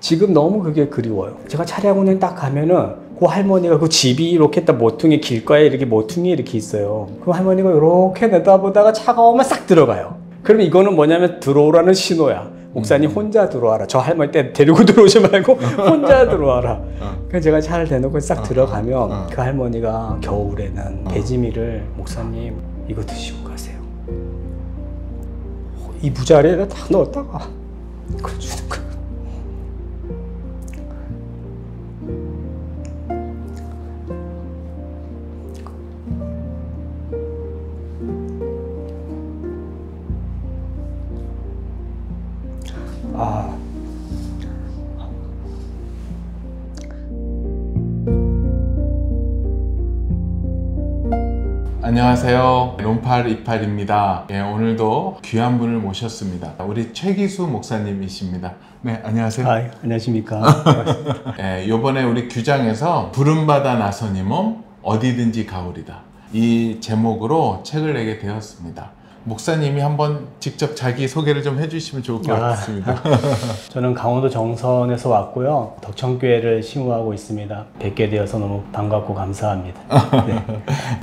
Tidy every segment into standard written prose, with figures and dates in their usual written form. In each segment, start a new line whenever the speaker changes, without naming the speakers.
지금 너무 그게 그리워요. 제가 차량운행 딱 가면은 그 할머니가 그 집이 이렇게 딱 모퉁이 길가에 이렇게 모퉁이 이렇게 있어요. 그 할머니가 이렇게 내다보다가 차가 오면 싹 들어가요. 그럼 이거는 뭐냐면 들어오라는 신호야. 목사님 혼자 들어와라. 저 할머니 때 데리고 들어오지 말고 혼자 들어와라. 그래서 제가 차를 대놓고 싹 들어가면 그 할머니가 겨울에는 배지미를 목사님 이거 드시고 가세요. 이 부자리에다 다 넣었다가 그걸 주는 거예요.
안녕하세요. 롬팔28입니다. 예, 오늘도 귀한 분을 모셨습니다. 우리 최기수 목사님이십니다. 네, 안녕하세요.
안녕하십니까.
예, 요번에 우리 규장에서 부름받아 나서니 몸 어디든지 가오리다, 이 제목으로 책을 내게 되었습니다. 목사님이 한번 직접 자기 소개를 좀 해주시면 좋을 것 같습니다.
저는 강원도 정선에서 왔고요. 덕천교회를 신우하고 있습니다. 뵙게 되어서 너무 반갑고 감사합니다. 네.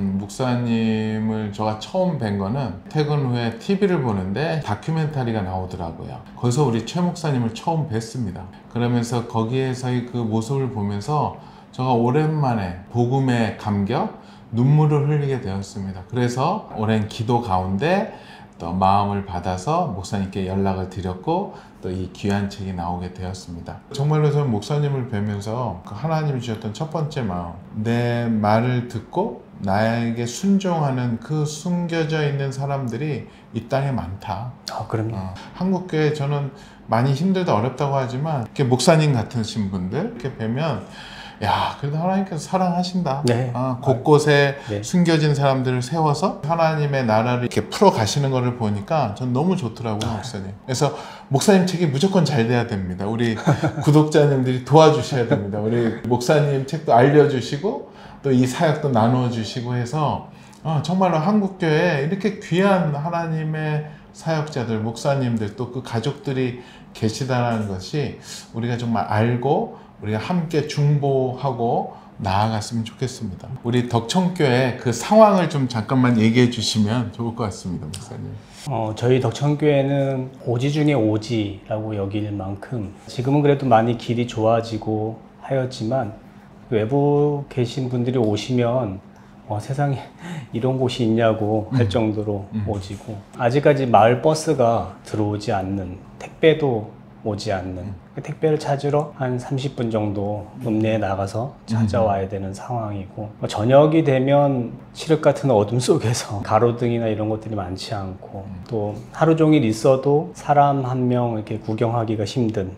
목사님을 제가 처음 뵌 거는 퇴근 후에 TV를 보는데 다큐멘터리가 나오더라고요. 거기서 우리 최 목사님을 처음 뵀습니다. 그러면서 거기에서의 그 모습을 보면서 제가 오랜만에 복음의 감격, 눈물을 흘리게 되었습니다. 그래서 오랜 기도 가운데 또 마음을 받아서 목사님께 연락을 드렸고 또 이 귀한 책이 나오게 되었습니다. 정말로 저는 목사님을 뵈면서 하나님이 주셨던 첫 번째 마음, 내 말을 듣고 나에게 순종하는 그 숨겨져 있는 사람들이 이 땅에 많다.
그럼요.
한국교회 저는 많이 힘들다 어렵다고 하지만 이렇게 목사님 같으신 분들 이렇게 뵈면 야, 그래도 하나님께서 사랑하신다.
네.
곳곳에
네.
숨겨진 사람들을 세워서 하나님의 나라를 이렇게 풀어 가시는 것을 보니까 전 너무 좋더라고요, 목사님. 그래서 목사님 책이 무조건 잘 돼야 됩니다. 우리 구독자님들이 도와주셔야 됩니다. 우리 목사님 책도 알려주시고 또 이 사역도 나눠주시고 해서 정말로 한국교회에 이렇게 귀한 하나님의 사역자들, 목사님들 또 그 가족들이 계시다는 것이 우리가 정말 알고 우리가 함께 중보하고 나아갔으면 좋겠습니다. 우리 덕천교회 그 상황을 좀 잠깐만 얘기해 주시면 좋을 것 같습니다, 목사님.
저희 덕천교회는 오지 중에 오지라고 여길 만큼 지금은 그래도 많이 길이 좋아지고 하였지만 외부 계신 분들이 오시면 세상에 이런 곳이 있냐고 할 정도로 오지고, 아직까지 마을 버스가 들어오지 않는, 택배도 오지 않는, 택배를 찾으러 한 30분 정도 읍내에 나가서 찾아와야 되는 상황이고, 저녁이 되면 칠흑 같은 어둠 속에서 가로등이나 이런 것들이 많지 않고, 또 하루 종일 있어도 사람 한 명 이렇게 구경하기가 힘든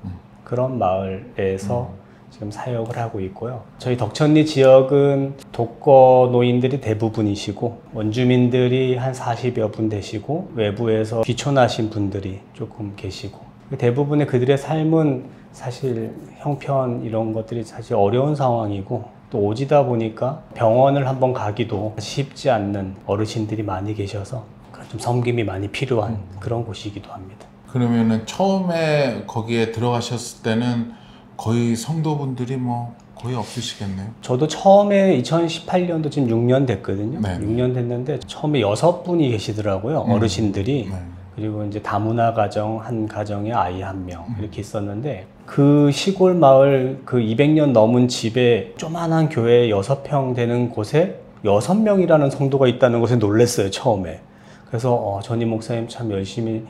그런 마을에서 지금 사역을 하고 있고요. 저희 덕천리 지역은 독거 노인들이 대부분이시고 원주민들이 한 40여 분 되시고 외부에서 귀촌하신 분들이 조금 계시고, 대부분의 그들의 삶은 사실 형편 이런 것들이 사실 어려운 상황이고, 또 오지다 보니까 병원을 한번 가기도 쉽지 않는 어르신들이 많이 계셔서 좀 섬김이 많이 필요한 그런 곳이기도 합니다.
그러면은 처음에 거기에 들어가셨을 때는 거의 성도분들이 거의 없으시겠네요.
저도 처음에 2018년도 지금 6년 됐거든요.
네.
6년 됐는데 처음에 6분이 계시더라고요. 어르신들이.
네.
그리고 이제 다문화 가정, 한 가정에 아이 한 명 이렇게 있었는데, 그 시골 마을 그 200년 넘은 집에 조만한 교회 6평 되는 곳에 6명이라는 성도가 있다는 것에 놀랐어요, 처음에. 그래서 전임 목사님 참 열심히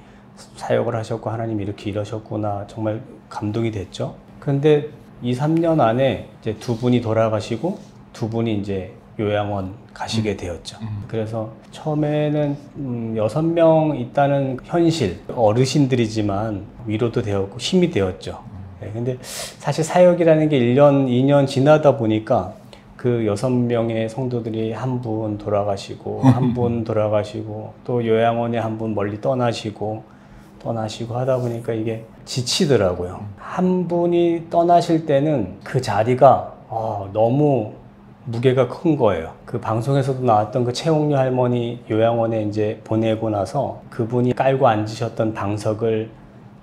사역을 하셨고 하나님 이렇게 일하셨구나, 정말 감동이 됐죠. 그런데 2, 3년 안에 이제 2분이 돌아가시고 2분이 이제 요양원 가시게 되었죠. 그래서 처음에는 6명 있다는 현실, 어르신들이지만 위로도 되었고 힘이 되었죠. 네, 근데 사실 사역이라는 게 1년, 2년 지나다 보니까 그 6명의 성도들이 한 분 돌아가시고 한 분 돌아가시고 또 요양원에 한 분 멀리 떠나시고 하다 보니까 이게 지치더라고요. 한 분이 떠나실 때는 그 자리가 너무 무게가 큰 거예요. 그 방송에서도 나왔던 그 최옥녀 할머니 요양원에 이제 보내고 나서 그분이 깔고 앉으셨던 방석을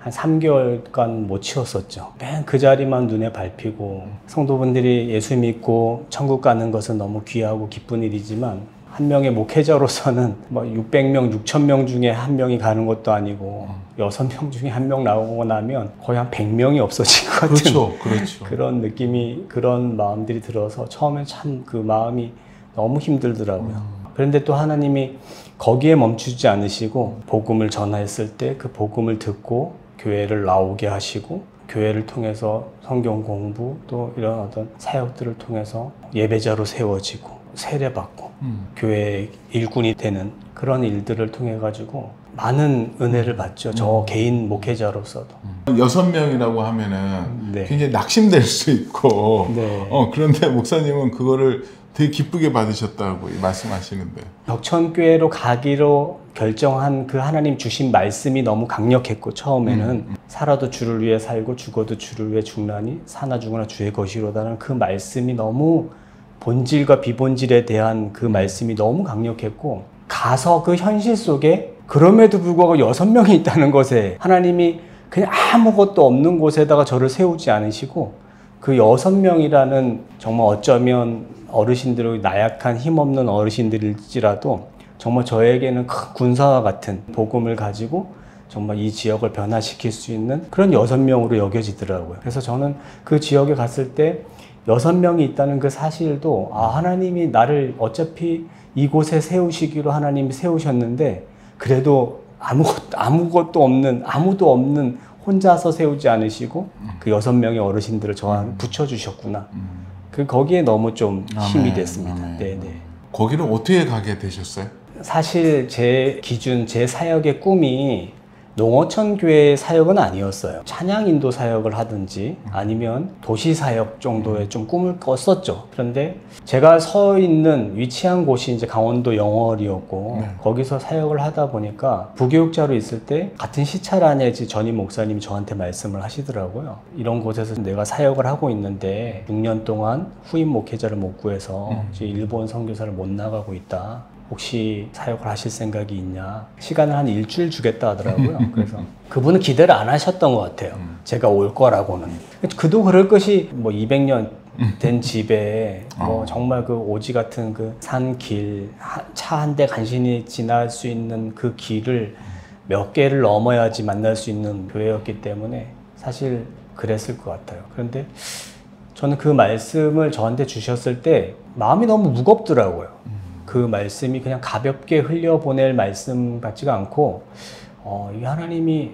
한 3개월간 못 치웠었죠. 맨 그 자리만 눈에 밟히고 성도분들이 예수 믿고 천국 가는 것은 너무 귀하고 기쁜 일이지만 한 명의 목회자로서는 뭐 600명, 6,000명 중에 한 명이 가는 것도 아니고 6명 중에 한 명 나오고 나면 거의 한 100명이 없어질 것 같은
그렇죠.
그런 느낌이, 그런 마음들이 들어서 처음에 참 그 마음이 너무 힘들더라고요. 그런데 또 하나님이 거기에 멈추지 않으시고 복음을 전하였을 때 그 복음을 듣고 교회를 나오게 하시고 교회를 통해서 성경 공부 또 이런 어떤 사역들을 통해서 예배자로 세워지고 세례받고 교회의 일꾼이 되는 그런 일들을 통해 가지고 많은 은혜를 받죠. 저 개인 목회자로서도.
6명이라고 하면은
네.
굉장히 낙심될 수 있고
네.
그런데 목사님은 그거를 되게 기쁘게 받으셨다고 말씀하시는데
덕천교회로 가기로 결정한 그 하나님 주신 말씀이 너무 강력했고 처음에는 살아도 주를 위해 살고 죽어도 주를 위해 죽나니 사나 죽으나 주의 것이로다는 그 말씀이 너무 본질과 비본질에 대한 그 말씀이 너무 강력했고 가서 그 현실 속에 그럼에도 불구하고 6명이 있다는 것에 하나님이 그냥 아무것도 없는 곳에다가 저를 세우지 않으시고 그 6명이라는 정말 어쩌면 어르신들의 나약한 힘없는 어르신들일지라도 정말 저에게는 큰 군사와 같은 복음을 가지고 정말 이 지역을 변화시킬 수 있는 그런 6명으로 여겨지더라고요. 그래서 저는 그 지역에 갔을 때 6명이 있다는 그 사실도 하나님이 나를 어차피 이곳에 세우시기로 하나님이 세우셨는데 그래도 아무것도 없는 아무도 없는 혼자서 세우지 않으시고 그 6명의 어르신들을 저한테 붙여주셨구나. 거기에 너무 좀 힘이 됐습니다. 네네.
거기를 어떻게 가게 되셨어요?
사실 제 기준, 제 사역의 꿈이 농어촌 교회 사역은 아니었어요. 찬양 인도 사역을 하든지 아니면 도시 사역 정도의 좀 꿈을 꿨었죠. 그런데 제가 서 있는 위치한 곳이 이제 강원도 영월이었고 거기서 사역을 하다 보니까 부교육자로 있을 때 같은 시찰 안에 전임 목사님이 저한테 말씀을 하시더라고요. 이런 곳에서 내가 사역을 하고 있는데 6년 동안 후임 목회자를 못 구해서 이제 일본 선교사를 못 나가고 있다. 혹시 사역을 하실 생각이 있냐? 시간을 한 일주일 주겠다 하더라고요. 그래서 그분은 기대를 안 하셨던 것 같아요. 제가 올 거라고는. 그도 그럴 것이 뭐 200년 된 집에 뭐 정말 그 오지 같은 그 산길, 차 한 대 간신히 지날 수 있는 그 길을 몇 개를 넘어야지 만날 수 있는 교회였기 때문에 사실 그랬을 것 같아요. 그런데 저는 그 말씀을 저한테 주셨을 때 마음이 너무 무겁더라고요. 그 말씀이 그냥 가볍게 흘려보낼 말씀 같지가 않고 이 하나님이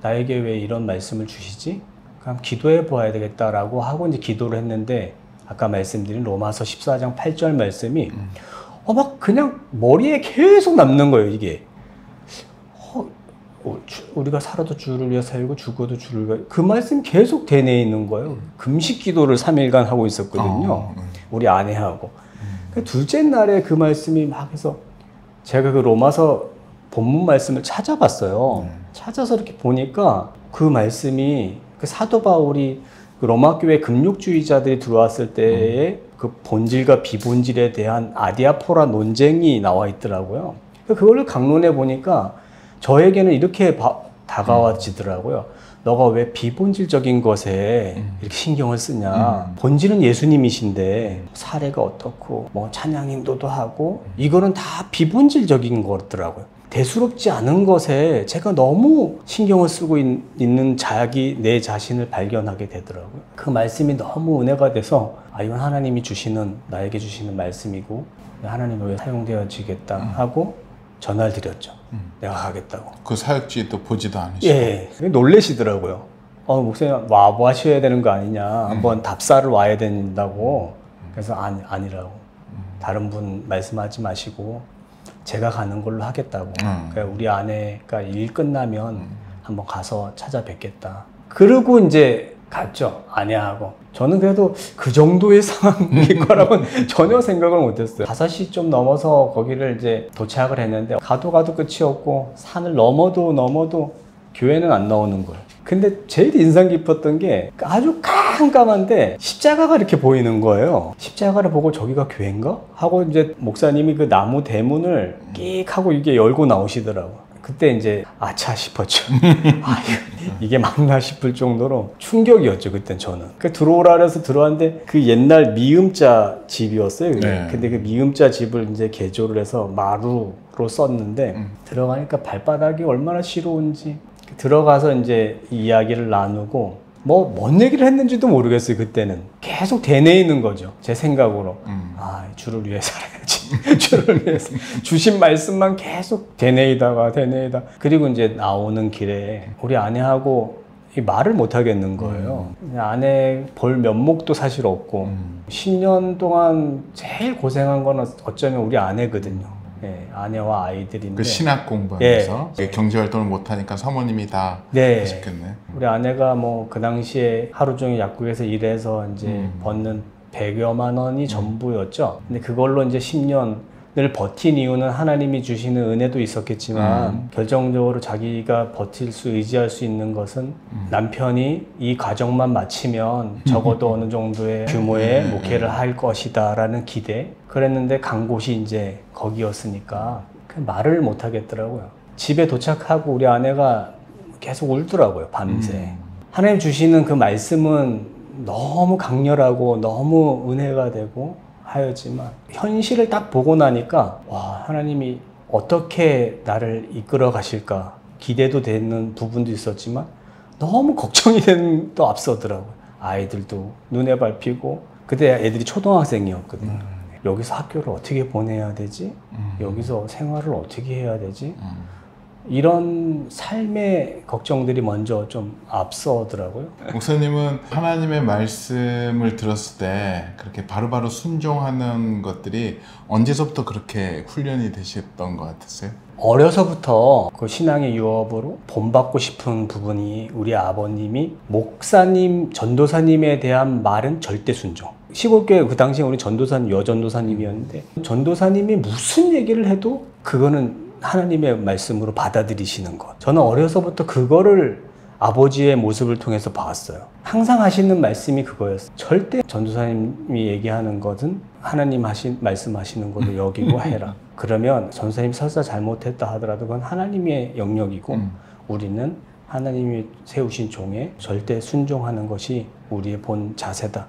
나에게 왜 이런 말씀을 주시지? 그럼 기도해 보아야 되겠다라고 하고 이제 기도를 했는데 아까 말씀드린 로마서 14장 8절 말씀이 막 그냥 머리에 계속 남는 거예요. 이게 우리가 살아도 주를 위해 살고 죽어도 주를 위해 그 말씀이 계속 되뇌 있는 거예요. 금식 기도를 3일간 하고 있었거든요. 우리 아내하고. 둘째 날에 그 말씀이 막 해서 제가 그 로마서 본문 말씀을 찾아봤어요. 찾아서 이렇게 보니까 그 말씀이 그 사도 바울이 그 로마 교회 금욕주의자들이 들어왔을 때의 그 본질과 비본질에 대한 아디아포라 논쟁이 나와 있더라고요. 그걸 강론해 보니까 저에게는 이렇게 다가와지더라고요. 너가 왜 비본질적인 것에 이렇게 신경을 쓰냐. 본질은 예수님이신데 사례가 어떻고 뭐 찬양 인도도 하고 이거는 다 비본질적인 거더라고요. 대수롭지 않은 것에 제가 너무 신경을 쓰고 있는 내 자신을 발견하게 되더라고요. 그 말씀이 너무 은혜가 돼서 이건 하나님이 나에게 주시는 말씀이고 하나님 위해 사용되어지겠다 하고 전화를 드렸죠. 내가 가겠다고.
그 사역지에 또 보지도 않으시고.
예, 놀라시더라고요. 목사님 뭐 하셔야 되는 거 아니냐. 한번 답사를 와야 된다고. 그래서 아니라고. 다른 분 말씀하지 마시고 제가 가는 걸로 하겠다고. 그러니까 우리 아내가 일 끝나면 한번 가서 찾아뵙겠다. 그러고 이제 갔죠. 아내하고. 저는 그래도 그 정도의 상황일 거라고는 전혀 생각을 못했어요. 5시 좀 넘어서 거기를 이제 도착을 했는데 가도 끝이 없고 산을 넘어도 교회는 안 나오는 거예요. 근데 제일 인상 깊었던 게 아주 깜깜한데 십자가가 이렇게 보이는 거예요. 십자가를 보고 저기가 교회인가? 하고 이제 목사님이 그 나무 대문을 끽 하고 이게 열고 나오시더라고요. 그때 이제 아차 싶었죠. 아, 이게 맞나 싶을 정도로 충격이었죠. 그땐 저는. 그 들어오라 그래서 들어왔는데 그 옛날 미음자 집이었어요.
네.
근데 그 미음자 집을 이제 개조를 해서 마루로 썼는데 들어가니까 발바닥이 얼마나 시려운지 들어가서 이제 이야기를 나누고 뭔 얘기를 했는지도 모르겠어요. 그때는 계속 되뇌이는 거죠. 제 생각으로. 아, 주를 위해 살아야지. 주를 위해서. 주신 말씀만 계속 되뇌이다가 그리고 이제 나오는 길에 우리 아내하고 이 말을 못 하겠는 거예요. 아내 볼 면목도 사실 없고 10년 동안 제일 고생한 건 어쩌면 우리 아내거든요. 예, 아내와 아이들인데
그 신학 공부하면서 경제 활동을 못 하니까 사모님이 다
네.
하셨겠네.
우리 아내가 뭐 그 당시에 하루 종일 약국에서 일해서 이제 버는 100여만 원이 전부였죠. 근데 그걸로 이제 10년을 버틴 이유는 하나님이 주시는 은혜도 있었겠지만 결정적으로 자기가 버틸 수 의지할 수 있는 것은 남편이 이 과정만 마치면 적어도 어느 정도의 규모의 목회를 할 것이다 라는 기대. 그랬는데 간 곳이 이제 거기였으니까 말을 못 하겠더라고요. 집에 도착하고 우리 아내가 계속 울더라고요, 밤새. 하나님 주시는 그 말씀은 너무 강렬하고 너무 은혜가 되고 하였지만 현실을 딱 보고 나니까 와, 하나님이 어떻게 나를 이끌어 가실까 기대도 되는 부분도 있었지만 너무 걱정이 되는 또 앞서더라고요. 아이들도 눈에 밟히고 그때 애들이 초등학생이었거든요. 여기서 학교를 어떻게 보내야 되지? 여기서 생활을 어떻게 해야 되지? 이런 삶의 걱정들이 먼저 좀 앞서더라고요.
목사님은 하나님의 말씀을 들었을 때 그렇게 바로바로 순종하는 것들이 언제서부터 그렇게 훈련이 되셨던 것 같으세요?
어려서부터 그 신앙의 유업으로 본받고 싶은 부분이 우리 아버님이 목사님, 전도사님에 대한 말은 절대 순종. 시골교회 그 당시에 우리 전도사님, 여전도사님이었는데 전도사님이 무슨 얘기를 해도 그거는 하나님의 말씀으로 받아들이시는 것. 저는 어려서부터 그거를 아버지의 모습을 통해서 봤어요. 항상 하시는 말씀이 그거였어요. 절대 전도사님이 얘기하는 것은 하나님 말씀하시는 걸로 여기고 해라. 그러면 전도사님이 설사 잘못했다 하더라도 그건 하나님의 영역이고 우리는 하나님이 세우신 종에 절대 순종하는 것이 우리의 본 자세다.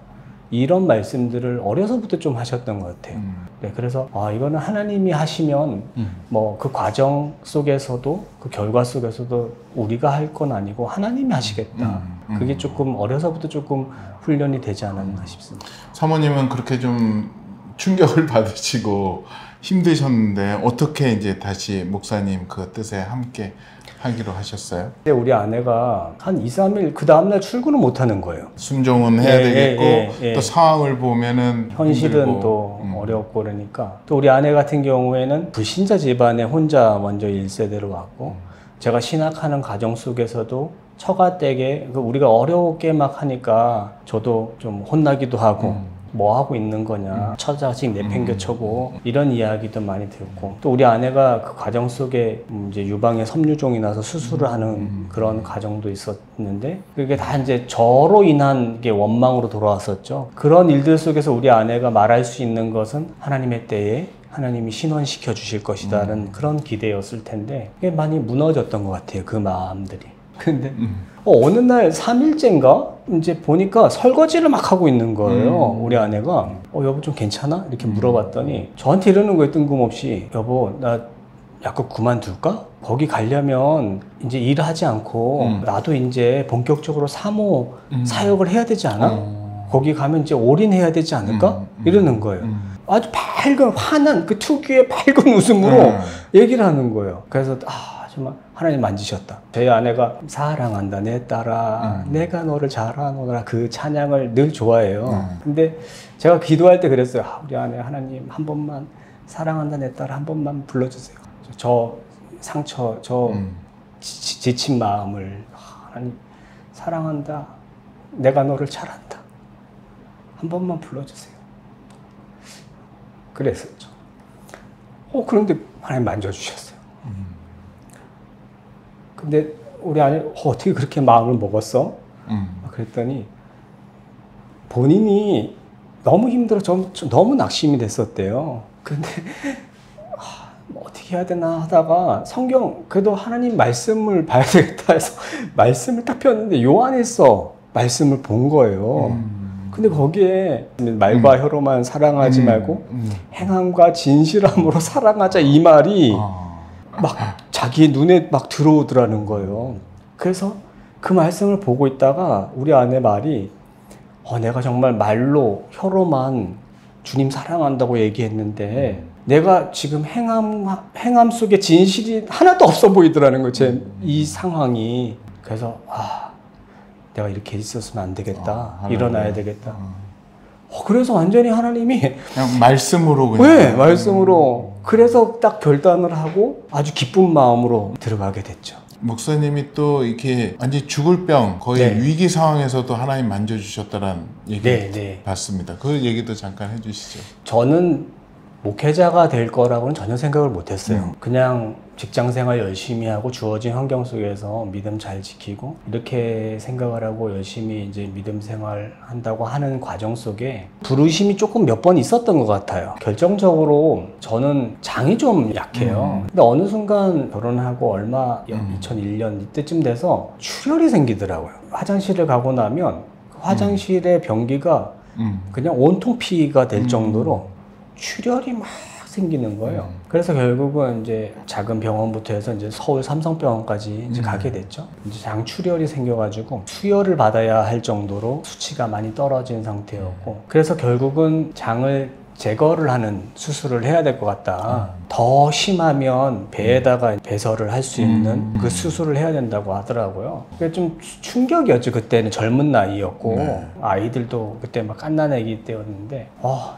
이런 말씀들을 어려서부터 좀 하셨던 것 같아요. 네, 그래서 이거는 하나님이 하시면 뭐 그 과정 속에서도 그 결과 속에서도 우리가 할 건 아니고 하나님이 하시겠다. 그게 조금 어려서부터 조금 훈련이 되지 않았나 싶습니다. 사모님은
그렇게 좀 충격을 받으시고 힘드셨는데 어떻게 이제 다시 목사님 그 뜻에 함께 하기로 하셨어요?
근데 우리 아내가 한 2, 3일 그 다음날 출근을 못 하는 거예요.
순종은 해야 되겠고 또 상황을 보면은
현실은
힘들고.
또 어렵고 그러니까 또 우리 아내 같은 경우에는 불신자 집안에 혼자 먼저 1세대로 왔고 제가 신학하는 가정 속에서도 처가댁에 우리가 어렵게 막 하니까 저도 좀 혼나기도 하고 뭐 하고 있는 거냐 처자식 내팽개쳐고 이런 이야기도 많이 듣고 또 우리 아내가 그 과정 속에 이제 유방에 섬유종이 나서 수술을 하는 그런 과정도 있었는데 그게 다 이제 저로 인한 게 원망으로 돌아왔었죠. 그런 일들 속에서 우리 아내가 말할 수 있는 것은 하나님의 때에 하나님이 신원시켜 주실 것이다라는 그런 기대였을 텐데 그게 많이 무너졌던 것 같아요. 그 마음들이. 근데 어느 날 3일째인가 이제 보니까 설거지를 막 하고 있는 거예요. 우리 아내가 여보 좀 괜찮아? 이렇게 물어봤더니 저한테 이러는 거예요. 뜬금없이 여보 나 약간 그만둘까? 거기 가려면 이제 일하지 않고 나도 이제 본격적으로 사모 사역을 해야 되지 않아? 거기 가면 이제 올인해야 되지 않을까? 이러는 거예요. 아주 밝은 환한 그 특유의 밝은 웃음으로 얘기를 하는 거예요. 그래서 정말 하나님 만지셨다. 저희 아내가 사랑한다 내 딸아 내가 너를 잘 아노라 그 찬양을 늘 좋아해요. 근데 제가 기도할 때 그랬어요. 우리 아내 하나님 한 번만 사랑한다 내 딸 한 번만 불러주세요. 저 상처 저 지친 마음을 하나님 사랑한다 내가 너를 잘 안다 한 번만 불러주세요. 그랬었죠. 그런데 하나님 만져주셨어요. 근데 우리 아내 어떻게 그렇게 마음을 먹었어? 그랬더니 본인이 너무 힘들어 너무 낙심이 됐었대요. 근데 어떻게 해야 되나 하다가 성경 그래도 하나님 말씀을 봐야 되겠다 해서 말씀을 딱 폈는데 요한에서 말씀을 본 거예요. 근데 거기에 말과 혀로만 사랑하지 말고 행함과 진실함으로 사랑하자 이 말이 막 자기 눈에 막 들어오더라는 거예요. 그래서 그 말씀을 보고 있다가 우리 아내 말이 내가 정말 말로 혀로만 주님 사랑한다고 얘기했는데 내가 지금 행함 속에 진실이 하나도 없어 보이더라는 거예요. 이 상황이. 그래서 내가 이렇게 있었으면 안 되겠다. 일어나야 되겠다. 그래서 완전히 하나님이
그냥 말씀으로 그냥.
네, 말씀으로. 그래서 딱 결단을 하고 아주 기쁜 마음으로 들어가게 됐죠.
목사님이 또 이렇게 완전히 죽을 병 거의
네.
위기 상황에서도 하나님 만져주셨다는 얘기
네.
봤습니다. 그 얘기도 잠깐 해주시죠.
저는 목회자가 될 거라고는 전혀 생각을 못했어요. 그냥 직장생활 열심히 하고 주어진 환경 속에서 믿음 잘 지키고 이렇게 생각을 하고 열심히 이제 믿음 생활 한다고 하는 과정 속에 부르심이 조금 몇 번 있었던 것 같아요. 결정적으로 저는 장이 좀 약해요. 근데 어느 순간 결혼하고 얼마 2001년 이때쯤 돼서 출혈이 생기더라고요. 화장실을 가고 나면 화장실의 변기가 그냥 온통 피가 될 정도로 출혈이 막 생기는 거예요. 그래서 결국은 이제 작은 병원부터 해서 이제 서울 삼성병원까지 이제 가게 됐죠. 이제 장 출혈이 생겨가지고 수혈을 받아야 할 정도로 수치가 많이 떨어진 상태였고, 그래서 결국은 장을 제거를 하는 수술을 해야 될 것 같다. 더 심하면 배에다가 배설을 할 수 있는 그 수술을 해야 된다고 하더라고요. 그게 좀 충격이었죠. 그때는 젊은 나이였고
네.
아이들도 그때 막 갓난아기 때였는데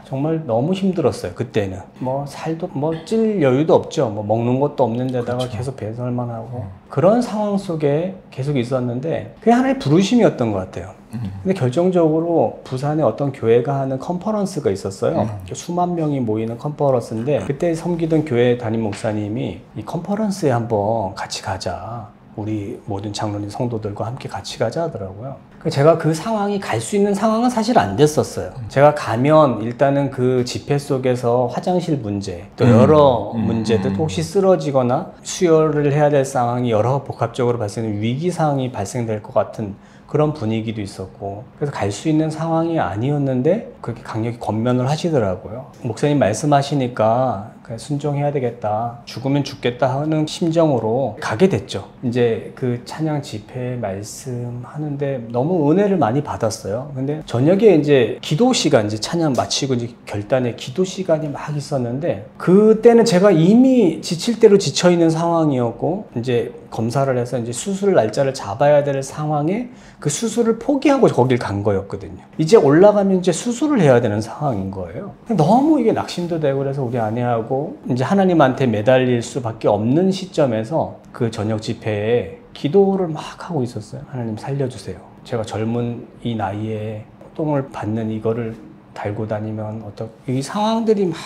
정말 너무 힘들었어요. 그때는 뭐 살도 뭐 찔 여유도 없죠. 뭐 먹는 것도 없는 데다가
그렇죠.
계속 배설만 하고 그런 상황 속에 계속 있었는데 그게 하나의 부르심이었던 것 같아요. 근데 결정적으로 부산에 어떤 교회가 하는 컨퍼런스가 있었어요. 수만 명이 모이는 컨퍼런스인데 그때 섬기던 교회 담임 목사님이 이 컨퍼런스에 한번 같이 가자. 우리 모든 장로님 성도들과 함께 같이 가자 하더라고요. 제가 그 상황이 갈 수 있는 상황은 사실 안 됐었어요. 제가 가면 일단은 그 집회 속에서 화장실 문제, 또 여러 문제들, 혹시 쓰러지거나 수혈을 해야 될 상황이 여러 복합적으로 발생하는 위기 상황이 발생될 것 같은 그런 분위기도 있었고, 그래서 갈 수 있는 상황이 아니었는데 그렇게 강력히 권면을 하시더라고요. 목사님 말씀하시니까 그냥 순종해야 되겠다, 죽으면 죽겠다 하는 심정으로 가게 됐죠. 이제 그 찬양 집회 말씀하는데 너무 은혜를 많이 받았어요. 근데 저녁에 이제 기도 시간, 이제 찬양 마치고 이제 결단의 기도 시간이 막 있었는데, 그때는 제가 이미 지칠 대로 지쳐 있는 상황이었고, 이제 검사를 해서 이제 수술 날짜를 잡아야 될 상황에 그 수술을 포기하고 거길 간 거였거든요. 이제 올라가면 이제 수술을 해야 되는 상황인 거예요. 너무 이게 낙심도 되고, 그래서 우리 아내하고 이제 하나님한테 매달릴 수밖에 없는 시점에서 그 저녁 집회에 기도를 막 하고 있었어요. 하나님 살려주세요. 제가 젊은 이 나이에 똥을 받는 이거를 달고 다니면 이 상황들이 막,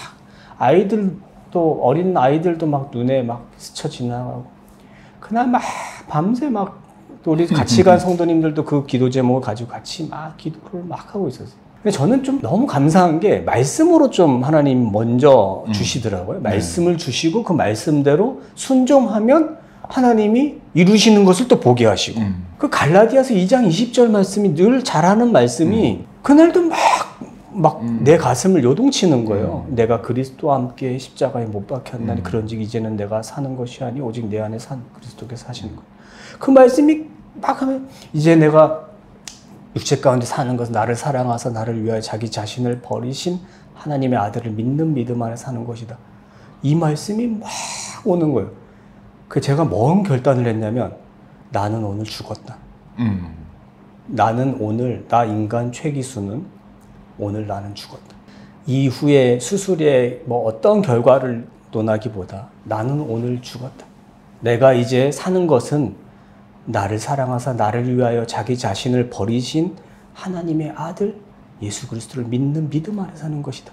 아이들도, 어린 아이들도 막 눈에 막 스쳐 지나가고, 그날 막 밤새 막 또 우리 같이 간 성도님들도 그 기도 제목을 가지고 같이 막 기도를 막 하고 있었어요. 근데 저는 좀 너무 감사한 게 말씀으로 좀 하나님 먼저 주시더라고요. 말씀을 주시고 그 말씀대로 순종하면 하나님이 이루시는 것을 또 보게 하시고, 그 갈라디아서 2장 20절 말씀이 늘 잘하는 말씀이 그날도 막 내 가슴을 요동치는 거예요. 내가 그리스도와 함께 십자가에 못 박혔나니 그런즉 이제는 내가 사는 것이 아니 오직 내 안에 산 그리스도께서 사시는 거예요. 그 말씀이 막 하면 이제 내가 육체 가운데 사는 것은 나를 사랑하사 나를 위하여 자기 자신을 버리신 하나님의 아들을 믿는 믿음 안에 사는 것이다. 이 말씀이 막 오는 거예요. 제가 뭔 결단을 했냐면, 나는 오늘 죽었다. 나는 오늘, 나 인간 최기수는 오늘 나는 죽었다. 이후에 수술에 뭐 어떤 결과를 논하기보다 나는 오늘 죽었다. 내가 이제 사는 것은 나를 사랑하사 나를 위하여 자기 자신을 버리신 하나님의 아들 예수 그리스도를 믿는 믿음 안에 사는 것이다.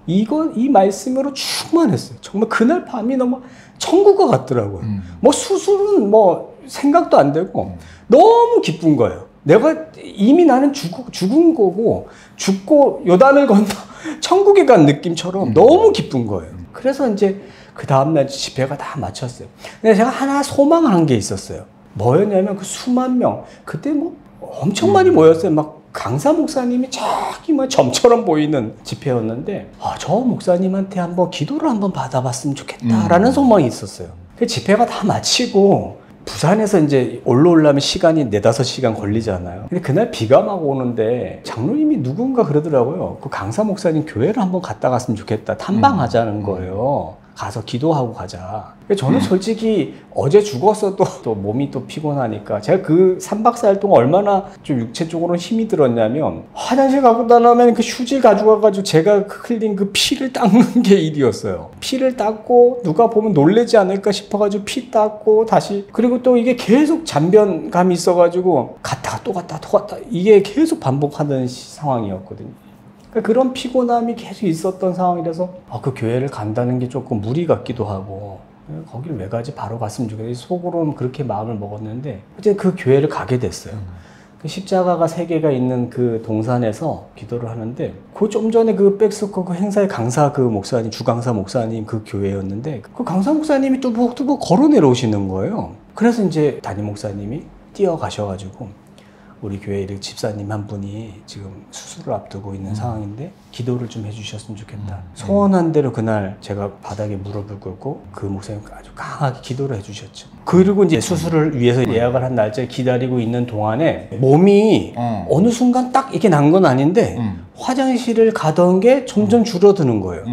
이 말씀으로 충만했어요. 정말 그날 밤이 너무 천국과 같더라고요. 뭐 수술은 뭐 생각도 안 되고 너무 기쁜 거예요. 내가 이미 나는 죽은 거고, 죽고 요단을 건너 천국에 간 느낌처럼 너무 기쁜 거예요. 그래서 이제 그 다음날 집회가 다 마쳤어요. 근데 제가 하나 소망을 한 게 있었어요. 뭐였냐면 그 수만 명, 그때 뭐 엄청 많이 모였어요. 막 강사 목사님이 저기 뭐 점처럼 보이는 집회였는데, 저 목사님한테 한번 기도를 한번 받아봤으면 좋겠다라는 소망이 있었어요. 그 집회가 다 마치고 부산에서 이제 올라오려면 시간이 4-5시간 걸리잖아요. 근데 그날 비가 막 오는데 장로님이 누군가 그러더라고요. 그 강사 목사님 교회를 한번 갔다 갔으면 좋겠다. 탐방하자는 거예요. 가서 기도하고 가자. 저는 솔직히 어제 죽었어도 또 몸이 또 피곤하니까 제가 그 3박 4일 동안 얼마나 좀 육체적으로 힘이 들었냐면 화장실 가고 나면 그 휴지 가져가가지고 제가 흘린 그 피를 닦는 게 일이었어요. 피를 닦고 누가 보면 놀라지 않을까 싶어가지고 피 닦고 다시, 그리고 또 이게 계속 잔변감이 있어가지고 갔다가 또 갔다 또 갔다, 이게 계속 반복하는 상황이었거든요. 그런 피곤함이 계속 있었던 상황이라서 그 교회를 간다는 게 조금 무리 같기도 하고, 거기를 왜 가지, 바로 갔으면 좋겠다, 속으로는 그렇게 마음을 먹었는데 이제 그 교회를 가게 됐어요. 그 십자가가 3개가 있는 그 동산에서 기도를 하는데, 그 좀 전에 그 백스코 그 행사의 강사 그 목사님, 주강사 목사님 그 교회였는데, 그 강사 목사님이 뚜벅뚜벅 걸어 내려오시는 거예요. 그래서 이제 담임 목사님이 뛰어가셔가지고 우리 교회 집사님 한 분이 지금 수술을 앞두고 있는 상황인데 기도를 좀 해주셨으면 좋겠다. 소원한 대로 그날 제가 바닥에 무릎을 꿇고 그 목사님이 아주 강하게 기도를 해주셨죠. 그리고 이제 수술을 위해서 예약을 한 날짜에 기다리고 있는 동안에 몸이 어느 순간 딱 이렇게 난 건 아닌데 화장실을 가던 게 점점 줄어드는 거예요.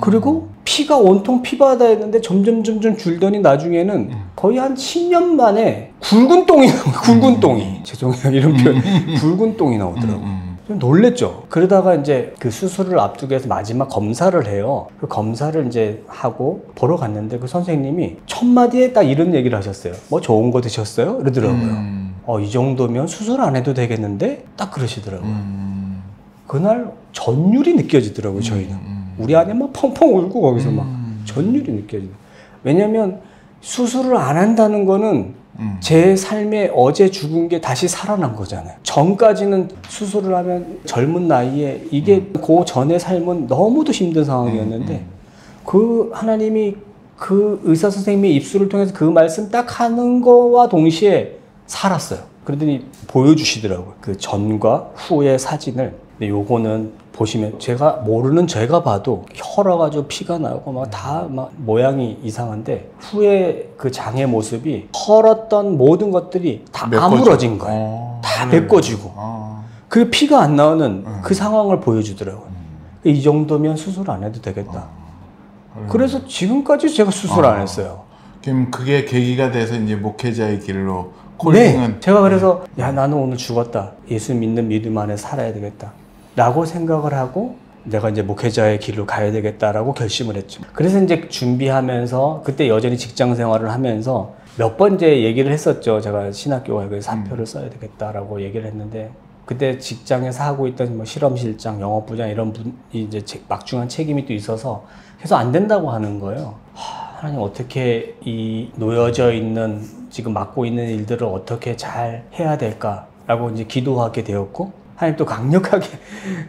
그리고 피가 온통 피바다였는데 점점 줄더니 나중에는 거의 한 10년 만에 굵은 똥이 굵은 똥이, 죄송해요 이런 표현, 굵은 똥이 나오더라고요. 좀 놀랬죠. 그러다가 이제 그 수술을 앞두고 해서 마지막 검사를 해요. 그 검사를 이제 하고 보러 갔는데 그 선생님이 첫 마디에 딱 이런 얘기를 하셨어요. 뭐 좋은 거 드셨어요? 이러더라고요. 이 정도면 수술 안 해도 되겠는데? 딱 그러시더라고요. 그날 전율이 느껴지더라고요, 저희는. 우리 안에 막 펑펑 울고 거기서 막 전율이 느껴지고. 왜냐면 수술을 안 한다는 거는 제 삶에 어제 죽은 게 다시 살아난 거잖아요. 전까지는 수술을 하면 젊은 나이에 이게 그 전의 삶은 너무도 힘든 상황이었는데 그 하나님이 그 의사 선생님의 입술을 통해서 그 말씀 딱 하는 거와 동시에 살았어요. 그러더니 보여주시더라고요. 그 전과 후의 사진을. 근데 요거는 보시면 제가 모르는 제가 봐도 혈어가지고 피가 나고 막 다 막 모양이 이상한데 후에 그 장의 모습이 헐었던 모든 것들이 다 아물어진 거예요. 다 메꿔지고. 그 피가 안 나오는 그 상황을 보여주더라고요. 이 정도면 수술 안 해도 되겠다. 그래서 지금까지 제가 수술 안 했어요.
그럼 그게 계기가 돼서 이제 목회자의 길로 콜링은.
네, 제가 그래서 야 나는 오늘 죽었다. 예수 믿는 믿음 안에 살아야 되겠다 라고 생각을 하고 내가 이제 목회자의 길로 가야 되겠다라고 결심을 했죠. 그래서 이제 준비하면서 그때 여전히 직장 생활을 하면서 몇 번 이제 얘기를 했었죠. 제가 신학교 가서 사표를 써야 되겠다라고 얘기를 했는데, 그때 직장에서 하고 있던 뭐 실험실장, 영업부장 이런 분이 이제 막중한 책임이 또 있어서 계속 안 된다고 하는 거예요. 하나님 어떻게 이 놓여져 있는 지금 맡고 있는 일들을 어떻게 잘 해야 될까라고 이제 기도하게 되었고, 하나님 또 강력하게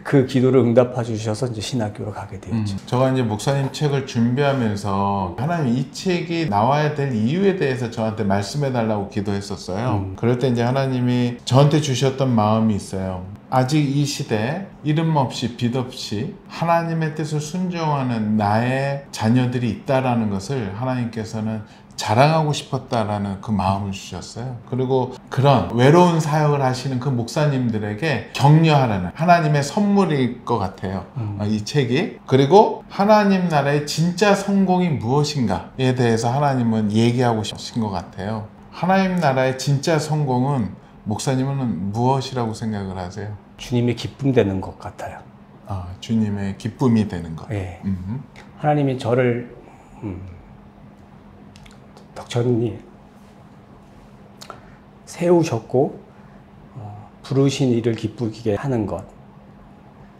그 기도를 응답해 주셔서 이제 신학교로 가게 되었죠.
제가 이제 목사님 책을 준비하면서 하나님 이 책이 나와야 될 이유에 대해서 저한테 말씀해 달라고 기도했었어요. 그럴 때 이제 하나님이 저한테 주셨던 마음이 있어요. 아직 이 시대에 이름 없이 빛 없이 하나님의 뜻을 순종하는 나의 자녀들이 있다라는 것을 하나님께서는 자랑하고 싶었다라는 그 마음을 주셨어요. 그리고 그런 외로운 사역을 하시는 그 목사님들에게 격려하라는 하나님의 선물일 것 같아요. 이 책이. 그리고 하나님 나라의 진짜 성공이 무엇인가에 대해서 하나님은 얘기하고 싶으신 것 같아요. 하나님 나라의 진짜 성공은 목사님은 무엇이라고 생각을 하세요?
주님의 기쁨 되는 것 같아요.
주님의 기쁨이 되는 것.
네. 하나님이 저를 덕천이 세우셨고 부르신 이를 기쁘게 하는 것,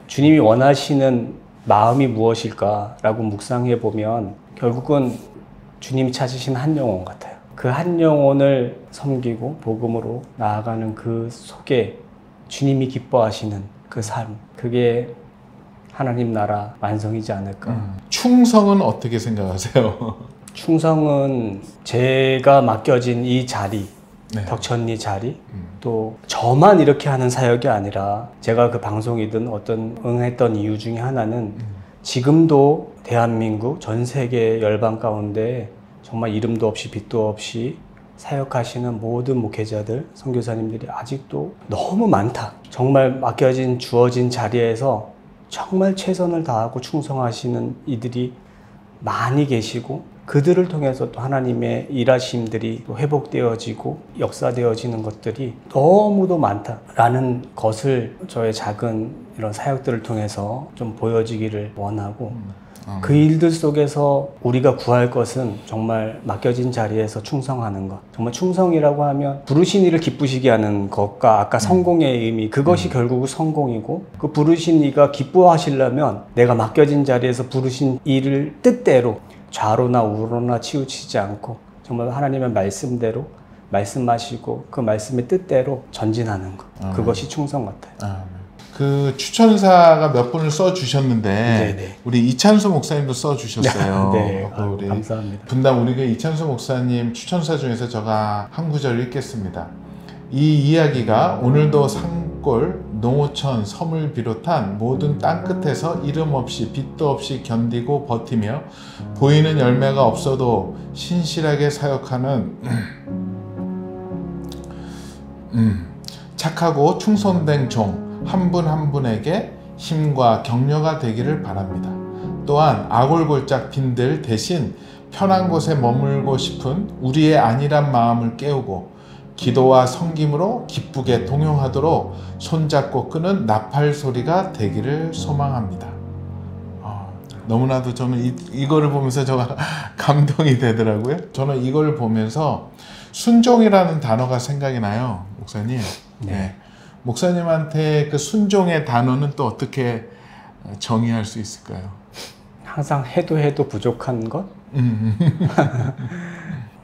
주님이 원하시는 마음이 무엇일까라고 묵상해 보면 결국은 주님이 찾으신 한 영혼 같아요. 그 한 영혼을 섬기고 복음으로 나아가는 그 속에 주님이 기뻐하시는 그 삶, 그게 하나님 나라 완성이지 않을까.
충성은 어떻게 생각하세요?
충성은 제가 맡겨진 이 자리,
네.
덕천리 자리, 또 저만 이렇게 하는 사역이 아니라 제가 그 방송이든 어떤 응했던 이유 중에 하나는 지금도 대한민국 전 세계 열방 가운데 정말 이름도 없이 빛도 없이 사역하시는 모든 목회자들, 선교사님들이 아직도 너무 많다. 정말 맡겨진 주어진 자리에서 정말 최선을 다하고 충성하시는 이들이 많이 계시고 그들을 통해서 또 하나님의 일하심들이 또 회복되어지고 역사되어지는 것들이 너무도 많다라는 것을 저의 작은 이런 사역들을 통해서 좀 보여지기를 원하고 그 일들 속에서 우리가 구할 것은 정말 맡겨진 자리에서 충성하는 것. 정말 충성이라고 하면 부르신 이를 기쁘시게 하는 것과 아까 성공의 의미, 그것이 결국 성공이고 그 부르신 이가 기뻐하시려면 내가 맡겨진 자리에서 부르신 일을 뜻대로 좌로나 우로나 치우치지 않고 정말 하나님의 말씀대로 말씀하시고 그 말씀의 뜻대로 전진하는 것. 그것이 충성 같아요.
그 추천사가 몇 분을 써주셨는데
네네.
우리 이찬수 목사님도 써주셨어요.
네,
우리
감사합니다.
분당 우리 그 이찬수 목사님 추천사 중에서 제가 한 구절 읽겠습니다. 이 이야기가 오늘도 산골, 농어촌, 섬을 비롯한 모든 땅끝에서 이름 없이 빛도 없이 견디고 버티며 보이는 열매가 없어도 신실하게 사역하는 착하고 충성된 종 한 분 한 분에게 힘과 격려가 되기를 바랍니다. 또한 아골골짝 빈들 대신 편한 곳에 머물고 싶은 우리의 안일한 마음을 깨우고 기도와 섬김으로 기쁘게 동용하도록 손잡고 끄는 나팔 소리가 되기를 소망합니다. 너무나도 저는 이거를 보면서 제가 감동이 되더라고요. 저는 이걸 보면서 순종이라는 단어가 생각이 나요, 목사님. 네. 목사님한테 그 순종의 단어는 또 어떻게 정의할 수 있을까요?
항상 해도 부족한 것?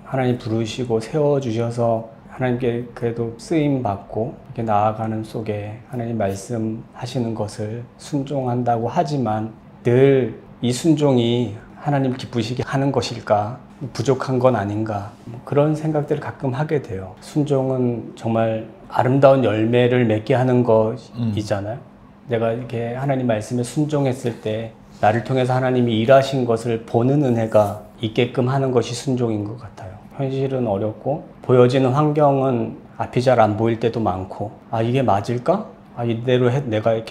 하나님 부르시고 세워주셔서 하나님께 그래도 쓰임받고 이렇게 나아가는 속에 하나님 말씀하시는 것을 순종한다고 하지만 늘 이 순종이 하나님 기쁘시게 하는 것일까? 부족한 건 아닌가? 그런 생각들을 가끔 하게 돼요. 순종은 정말 아름다운 열매를 맺게 하는 것이잖아요. 내가 이렇게 하나님 말씀에 순종했을 때 나를 통해서 하나님이 일하신 것을 보는 은혜가 있게끔 하는 것이 순종인 것 같아요. 현실은 어렵고 보여지는 환경은 앞이 잘 안 보일 때도 많고 이게 맞을까? 이대로 내가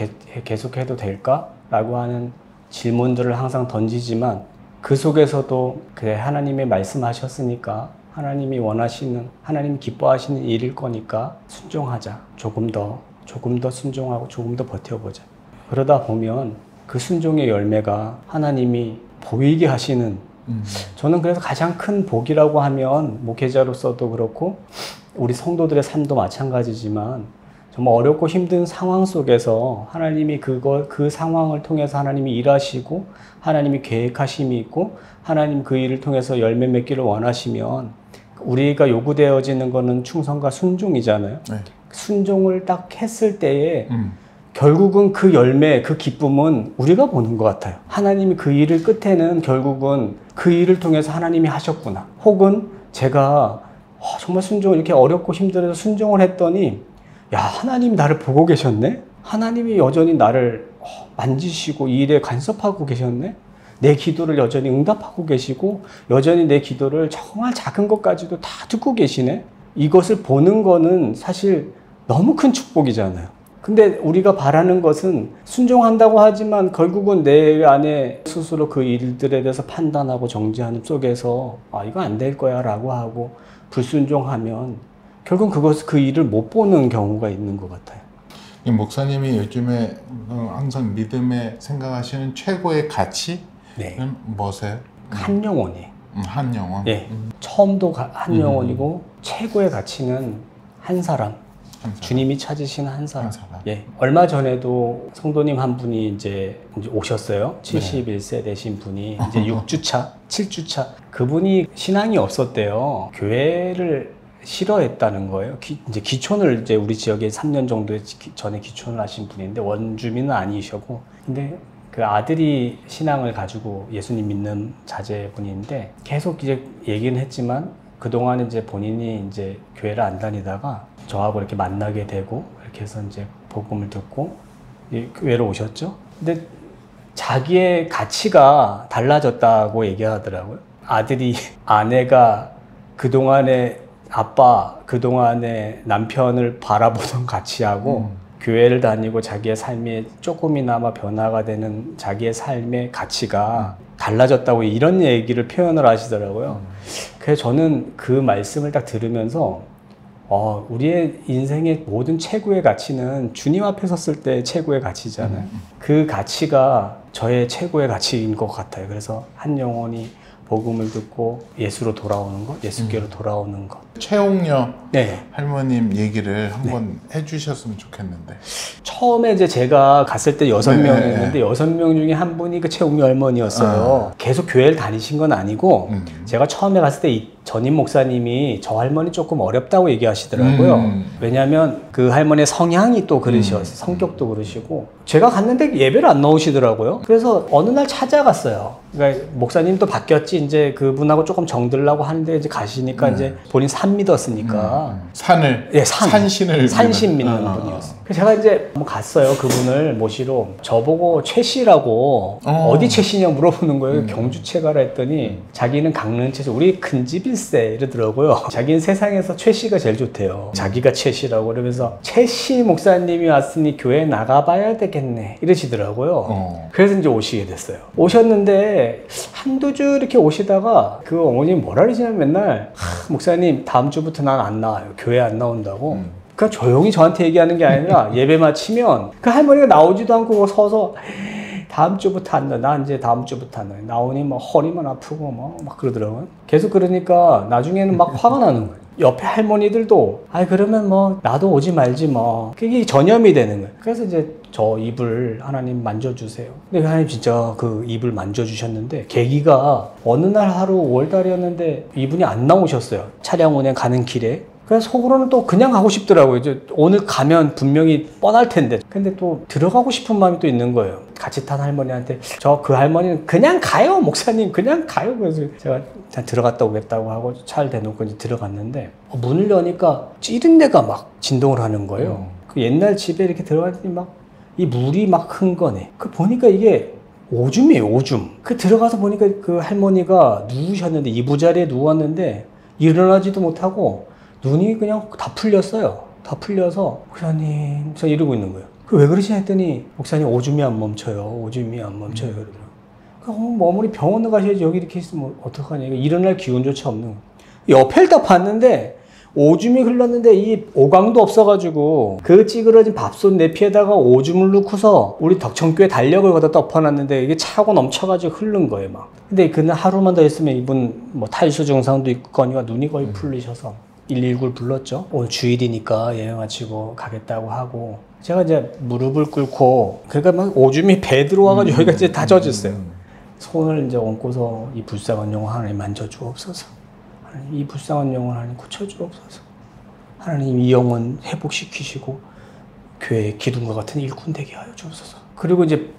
계속해도 될까? 라고 하는 질문들을 항상 던지지만 그 속에서도 그래 하나님의 말씀하셨으니까 하나님이 원하시는 하나님이 기뻐하시는 일일 거니까 순종하자. 조금 더 순종하고 조금 더 버텨보자. 그러다 보면 그 순종의 열매가 하나님이 보이게 하시는 저는 그래서 가장 큰 복이라고 하면 목회자로서도 그렇고 우리 성도들의 삶도 마찬가지지만 정말 어렵고 힘든 상황 속에서 하나님이 그 상황을 통해서 하나님이 일하시고 하나님이 계획하심이 있고 하나님 그 일을 통해서 열매 맺기를 원하시면 우리가 요구되어지는 거는 충성과 순종이잖아요. 네. 순종을 딱 했을 때에 결국은 그 열매, 그 기쁨은 우리가 보는 것 같아요. 하나님이 그 일을 끝에는 결국은 그 일을 통해서 하나님이 하셨구나. 혹은 제가 정말 순종을 이렇게 어렵고 힘들어서 순종을 했더니 하나님이 나를 보고 계셨네? 하나님이 여전히 나를 만지시고 이 일에 간섭하고 계셨네? 내 기도를 여전히 응답하고 계시고 여전히 내 기도를 정말 작은 것까지도 다 듣고 계시네? 이것을 보는 거는 사실 너무 큰 축복이잖아요. 근데 우리가 바라는 것은 순종한다고 하지만 결국은 내 안에 스스로 그 일들에 대해서 판단하고 정지하는 속에서 이거 안 될 거야 라고 하고 불순종하면 결국 그 일을 못 보는 경우가 있는 것 같아요.
목사님이 요즘에 항상 믿음에 생각하시는 최고의 가치는 뭐세요?
한 영혼이에요.
한 영혼?
예. 처음도 한 영혼이고 최고의 가치는 한 사람. 주님이 찾으신 한 사람. 예. 얼마 전에도 성도님 한 분이 이제 오셨어요. 71세 되신 분이 이제 6주차, 7주차. 그분이 신앙이 없었대요. 교회를 싫어했다는 거예요. 이제 기촌을 이제 우리 지역에 3년 정도 전에 기촌을 하신 분인데 원주민은 아니셨고, 근데 그 아들이 신앙을 가지고 예수님 믿는 자제분인데 계속 이제 얘기는 했지만 그동안 이제 본인이 이제 교회를 안 다니다가 저하고 이렇게 만나게 되고 이렇게 해서 이제 복음을 듣고 교회로 오셨죠. 근데 자기의 가치가 달라졌다고 얘기하더라고요. 아들이 아내가 그동안의 아빠, 그동안의 남편을 바라보던 가치하고 교회를 다니고 자기의 삶이 조금이나마 변화가 되는 자기의 삶의 가치가 달라졌다고 이런 얘기를 표현을 하시더라고요. 그래서 저는 그 말씀을 딱 들으면서 우리의 인생의 모든 최고의 가치는 주님 앞에 섰을 때 최고의 가치잖아요. 그 가치가 저의 최고의 가치인 것 같아요. 그래서 한 영혼이 복음을 듣고 예수로 돌아오는 것, 예수께로 돌아오는 것.
최옥녀
네.
할머님 얘기를 한번 해주셨으면 좋겠는데.
처음에 이제 제가 갔을 때 6명이었는데
네.
6명 중에 한 분이 그 최옥녀 할머니였어요. 계속 교회를 다니신 건 아니고 제가 처음에 갔을 때 이 전임 목사님이 저 할머니 조금 어렵다고 얘기하시더라고요. 왜냐하면 그 할머니의 성향이 또 그러셨어요. 성격도 그러시고 제가 갔는데 예배를 안 나오시더라고요. 그래서 어느 날 찾아갔어요. 그러니까 목사님도 바뀌었지 이제 그분하고 조금 정들라고 하는데 이제 가시니까 이제 본인 산 믿었으니까
산을
예, 산신 믿는 분이었어요. 그래서 제가 이제 한번 갔어요. 그분을 모시러. 저보고 최 씨라고 어디 최 씨냐 물어보는 거예요. 경주 최가라 했더니 자기는 강릉 최 씨, 우리 큰 집일세 이러더라고요. 자기는 세상에서 최 씨가 제일 좋대요. 자기가 최 씨라고. 그러면서 최 씨 목사님이 왔으니 교회 나가봐야 되겠네 이러시더라고요. 그래서 이제 오시게 됐어요. 오셨는데 한두 주 이렇게 오시다가 그 어머님 뭐라 그러시냐면 맨날 목사님 다음 주부터 난 안 나와요. 교회 안 나온다고. 그러니까 조용히 저한테 얘기하는 게 아니라 예배 마치면 그 할머니가 나오지도 않고 서서 다음 주부터 안 나. 나 이제 다음 주부터 안 나. 나오니 뭐 허리만 아프고 막 그러더라고요. 계속 그러니까 나중에는 막 화가 나는 거예요. 옆에 할머니들도 그러면 뭐 나도 오지 말지 뭐. 그게 전염이 되는 거예요. 그래서 이제 저 이불 하나님 만져주세요. 근데 하나님 진짜 그 이불 만져주셨는데 계기가 어느 날 하루 5월달이었는데 이분이 안 나오셨어요. 차량 운행 가는 길에. 그래서 속으로는 또 그냥 가고 싶더라고요. 이제 오늘 가면 분명히 뻔할 텐데. 근데 또 들어가고 싶은 마음이 또 있는 거예요. 같이 탄 할머니한테 그 할머니는 그냥 가요 목사님 그냥 가요. 그래서 제가 들어갔다 오겠다고 하고 차를 대놓고 이제 들어갔는데 문을 여니까 찌른 데가 막 진동을 하는 거예요. 그 옛날 집에 이렇게 들어갔더니 막 이 물이 막 큰 거네. 그 보니까 이게 오줌이에요. 오줌. 그 들어가서 보니까 그 할머니가 누우셨는데 이부자리에 누웠는데 일어나지도 못하고 눈이 그냥 다 풀렸어요. 다 풀려서 목사님 저 이러고 있는 거예요. 왜 그러시냐 했더니 목사님 오줌이 안 멈춰요. 오줌이 안 멈춰요. 그러더라고요. 어머니 병원에 가셔야지 여기 이렇게 있으면 어떡하냐. 일어날 기운조차 없는 거예요. 옆에를 딱 봤는데 오줌이 흘렀는데 이 오강도 없어가지고 그 찌그러진 밥솥 내피에다가 오줌을 넣고서 우리 덕천교회 달력을 거기다 덮어놨는데 이게 차고 넘쳐가지고 흐른 거예요 막. 근데 그날 하루만 더 있으면 이분 뭐 탈수 증상도 있거니와 눈이 거의 풀리셔서 119를 불렀죠. 오늘 주일이니까 예배 마치고 가겠다고 하고 제가 이제 무릎을 꿇고 그러니까 막 오줌이 배에 들어와가지고 여기가 이제 다 젖었어요. 손을 이제 얹고서 이 불쌍한 영혼 하나님 만져주옵소서. 하나님 이 불쌍한 영혼 하나님 고쳐주옵소서. 하나님 이 영혼 회복시키시고 교회의 기둥과 같은 일꾼 되게 하여 주옵소서. 그리고 이제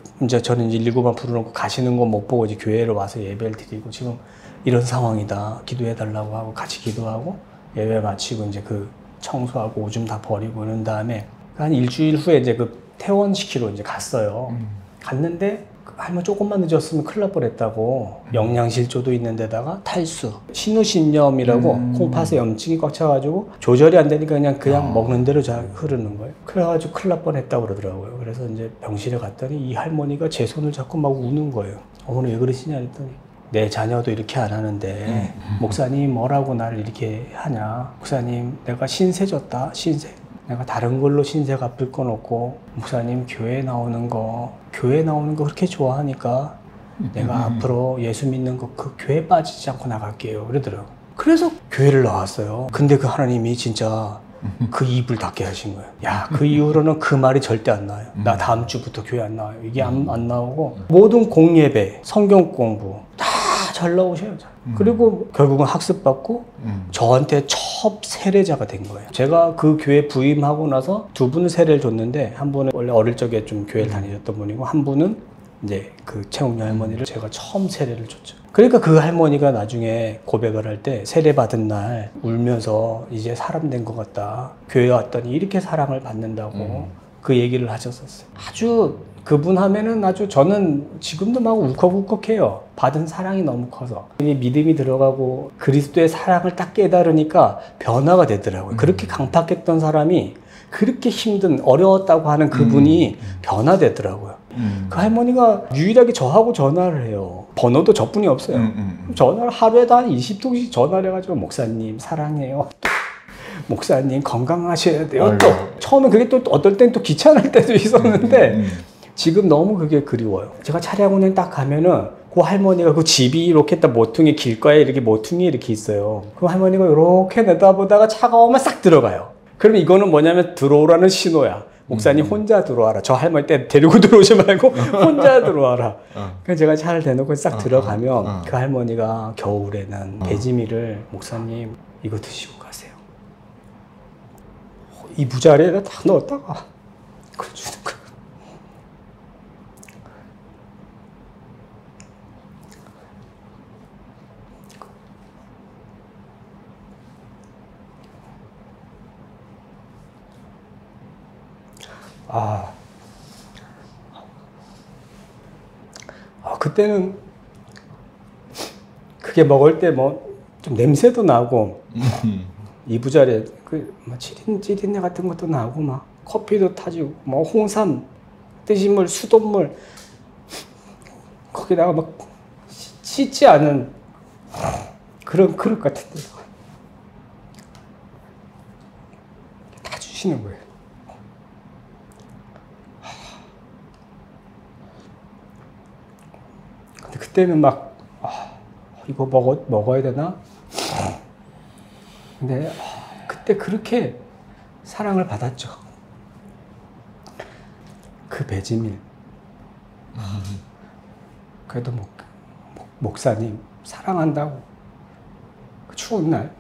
저는 이제 119만 부르놓고 가시는 거 못 보고 이제 교회로 와서 예배를 드리고 지금 이런 상황이다. 기도해달라고 하고 같이 기도하고 예배 마치고 이제 그 청소하고 오줌 다 버리고 이런 다음에 한 일주일 후에 이제 그 퇴원시키러 이제 갔어요. 갔는데 할머니 조금만 늦었으면 큰일 날 뻔했다고. 영양실조도 있는 데다가 탈수, 신우신염이라고 콩팥에 염증이 꽉 차가지고 조절이 안 되니까 그냥 먹는 대로 흐르는 거예요. 그래가지고 큰일 날 뻔했다고 그러더라고요. 그래서 이제 병실에 갔더니 이 할머니가 제 손을 잡고 막 우는 거예요. 어머니 왜 그러시냐 했더니 내 자녀도 이렇게 안 하는데 목사님 뭐라고 나를 이렇게 하냐. 목사님 내가 신세 졌다. 신세. 내가 다른 걸로 신세 갚을 건 없고 목사님 교회 나오는 거 그렇게 좋아하니까 내가 앞으로 예수 믿는 거 그 교회 빠지지 않고 나갈게요 그러더라고요. 그래서 교회를 나왔어요. 근데 그 하나님이 진짜 그 입을 닫게 하신 거예요. 야, 그 이후로는 그 말이 절대 안 나와요. 나 다음 주부터 교회 안 나와요. 이게 안 나오고 모든 공예배, 성경 공부 다 잘 나오셔요. 그리고 결국은 학습받고 저한테 첫 세례자가 된 거예요. 제가 그 교회 부임하고 나서 두 분을 세례를 줬는데 한 분은 원래 어릴 적에 좀 교회를 다니셨던 분이고 한 분은 이제 그 최홍렬 할머니를 제가 처음 세례를 줬죠. 그러니까 그 할머니가 나중에 고백을 할 때 세례 받은 날 울면서 이제 사람 된 것 같다. 교회 왔더니 이렇게 사랑을 받는다고 그 얘기를 하셨었어요. 아주 그분 하면은 아주 저는 지금도 막 울컥울컥해요. 받은 사랑이 너무 커서. 이 믿음이 들어가고 그리스도의 사랑을 딱 깨달으니까 변화가 되더라고요. 그렇게 강팍했던 사람이 그렇게 힘든 어려웠다고 하는 그분이 변화되더라고요. 그 할머니가 유일하게 저하고 전화를 해요. 번호도 저뿐이 없어요. 전화를 하루에도 한 20통씩 전화를 해가지고 목사님 사랑해요. 목사님 건강하셔야 돼요.
아이고.
또 처음에 그게 또 어떨 땐 또 귀찮을 때도 있었는데 지금 너무 그게 그리워요. 제가 차량운행 딱 가면은 그 할머니가 그 집이 이렇게 딱 모퉁이 길가에 이렇게 모퉁이 이렇게 있어요. 그 할머니가 이렇게 내다보다가 차가 오면 싹 들어가요. 그럼 이거는 뭐냐면 들어오라는 신호야. 목사님 혼자 들어와라. 저 할머니 때 데리고 들어오지 말고 혼자 들어와라. 그래서 제가 차를 대놓고 싹 들어가면 그 할머니가 겨울에는 배지미를 목사님 이거 드시고 가세요. 이 부자리에다 다 넣었다가 그걸 주는 거예요. 그때는 그게 먹을 때 뭐 좀 냄새도 나고 이부자리에 뭐 찌린내 같은 것도 나고 막 커피도 타지고 뭐 홍삼 뜨신물 수돗물 거기다가 막 씻지 않은 그런 그릇 같은 데다가 다 주시는 거예요. 근데 그때는 막 이거 먹어야 되나? 근데 그때 그렇게 사랑을 받았죠. 그 배지밀. 그래도 목사님 사랑한다고 그 추운 날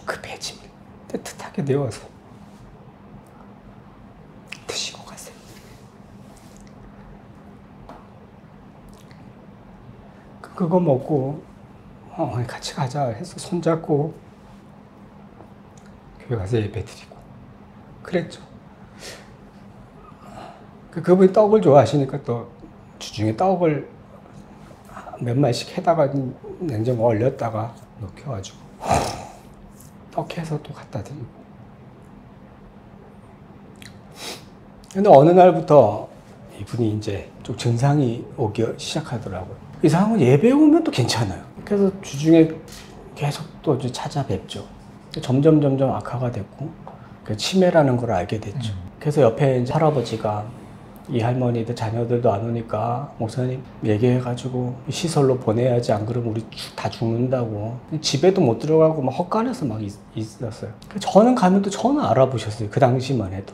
그 배지밀 따뜻하게 데워서 드시고 가세요. 그거 먹고 같이 가자 해서 손잡고 교회 가서 예배 드리고 그랬죠. 그분이 떡을 좋아하시니까 또 주중에 떡을 몇 마리씩 해다가 냉장고 얼렸다가 녹여가지고 떡 해서 또 갖다 드리고. 근데 어느 날부터 이분이 이제 좀 증상이 오기 시작하더라고요. 이상은 예배 오면 또 괜찮아요. 그래서 주중에 계속 또 찾아뵙죠. 점점 악화가 됐고 치매라는 걸 알게 됐죠. 그래서 옆에 이제 할아버지가 이 할머니들 자녀들도 안 오니까 목사님 얘기해가지고 시설로 보내야지 안 그러면 우리 다 죽는다고. 집에도 못 들어가고 막 헛간에서 막 있었어요. 저는 가면 또 전화 알아보셨어요. 그 당시만 해도.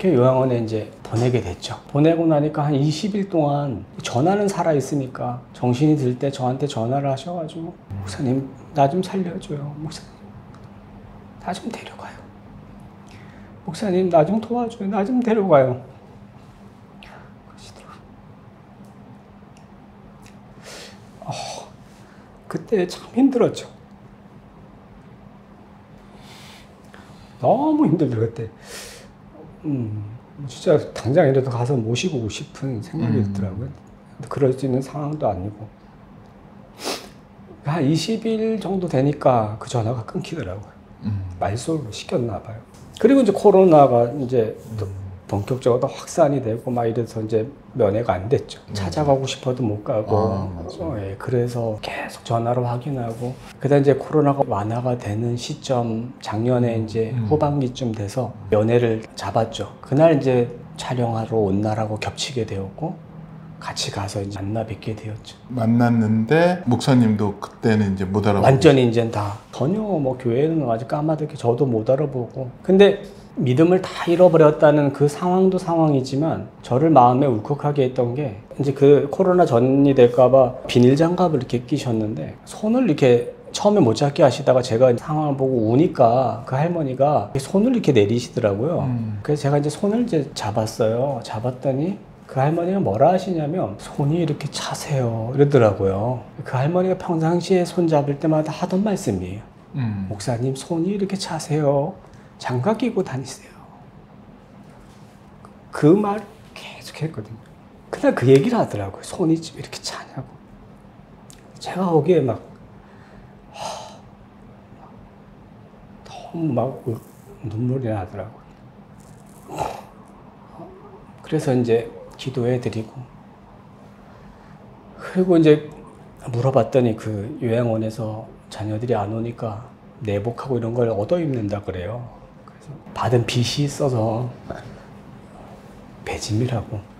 그 요양원에 이제 보내게 됐죠. 보내고 나니까 한 20일 동안 전화는 살아있으니까 정신이 들 때 저한테 전화를 하셔가지고 목사님 나 좀 살려줘요. 목사님 나 좀 데려가요. 목사님 나 좀 도와줘요. 나 좀 데려가요. 그때 참 힘들었죠. 너무 힘들죠 그때. 진짜 당장이라도 가서 모시고 오고 싶은 생각이 들더라고요. 그럴 수 있는 상황도 아니고. 한 20일 정도 되니까 그 전화가 끊기더라고요. 말소를 시켰나 봐요. 그리고 이제 코로나가 이제 또 본격적으로 확산이 되고 막 이래서 이제 면회가 안 됐죠. 찾아가고 싶어도 못 가고. 예, 그래서 계속 전화로 확인하고. 그다음 이제 코로나가 완화가 되는 시점 작년에 이제 후반기쯤 돼서 면회를 잡았죠. 그날 이제 촬영하러 온 날하고 겹치게 되었고 같이 가서 이제 만나 뵙게 되었죠.
만났는데 목사님도 그때는 이제 못 알아보고
완전히 이제 다 전혀 뭐 교회는 아주 까마득히 저도 못 알아보고. 근데 믿음을 다 잃어버렸다는 그 상황도 상황이지만 저를 마음에 울컥하게 했던 게 이제 그 코로나 전이 될까봐 비닐 장갑을 이렇게 끼셨는데 손을 이렇게 처음에 못 잡게 하시다가 제가 상황을 보고 우니까 그 할머니가 손을 이렇게 내리시더라고요. 그래서 제가 이제 손을 이제 잡았어요. 잡았더니 그 할머니가 뭐라 하시냐면 손이 이렇게 차세요 이러더라고요. 그 할머니가 평상시에 손 잡을 때마다 하던 말씀이에요. 목사님 손이 이렇게 차세요. 장갑 끼고 다니세요. 그 말 계속 했거든요. 그날 그 얘기를 하더라고요. 손이 이렇게 차냐고. 제가 거기에 막 너무 막 눈물이 나더라고요. 그래서 이제 기도해 드리고, 그리고 이제 물어봤더니 그 요양원에서 자녀들이 안 오니까 내복하고 이런 걸 얻어 입는다 그래요. 그래서 받은 빚이 있어서 배짐이라고.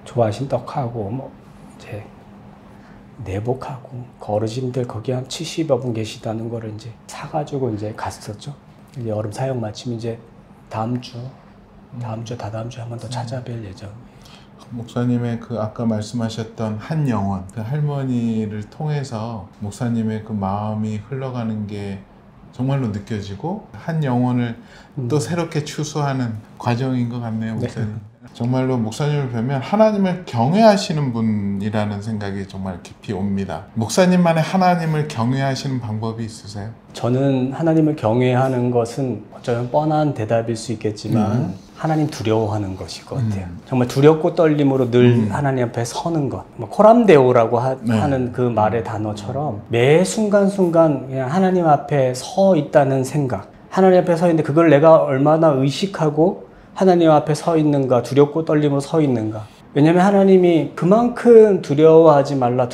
좋아하신 떡하고 뭐 이제 내복하고 그 어르신들 거기 한 70여 분 계시다는 거를 이제 사가지고 이제 갔었죠. 이제 여름 사역 마치면 이제 다음 주 다다음 주에 한 번 더 찾아뵐 예정.
목사님의 그 아까 말씀하셨던 한 영혼, 그 할머니를 통해서 목사님의 그 마음이 흘러가는 게 정말로 느껴지고 한 영혼을 또 새롭게 추수하는 과정인 것 같네요, 목사님. 네. 정말로 목사님을 뵈면 하나님을 경외하시는 분이라는 생각이 정말 깊이 옵니다. 목사님만의 하나님을 경외하시는 방법이 있으세요? 저는
하나님을 경외하는 것은 어쩌면 뻔한 대답일 수 있겠지만 하나님 두려워하는 것일 것 같아요. 정말 두렵고 떨림으로 늘 하나님 앞에 서는 것. 뭐 코람데오라고 하는 그 말의 단어처럼 매 순간순간 그냥 하나님 앞에 서 있다는 생각. 하나님 앞에 서 있는데 그걸 내가 얼마나 의식하고 하나님 앞에 서 있는가, 두렵고 떨림으로 서 있는가. 왜냐하면 하나님이 그만큼 두려워하지 말라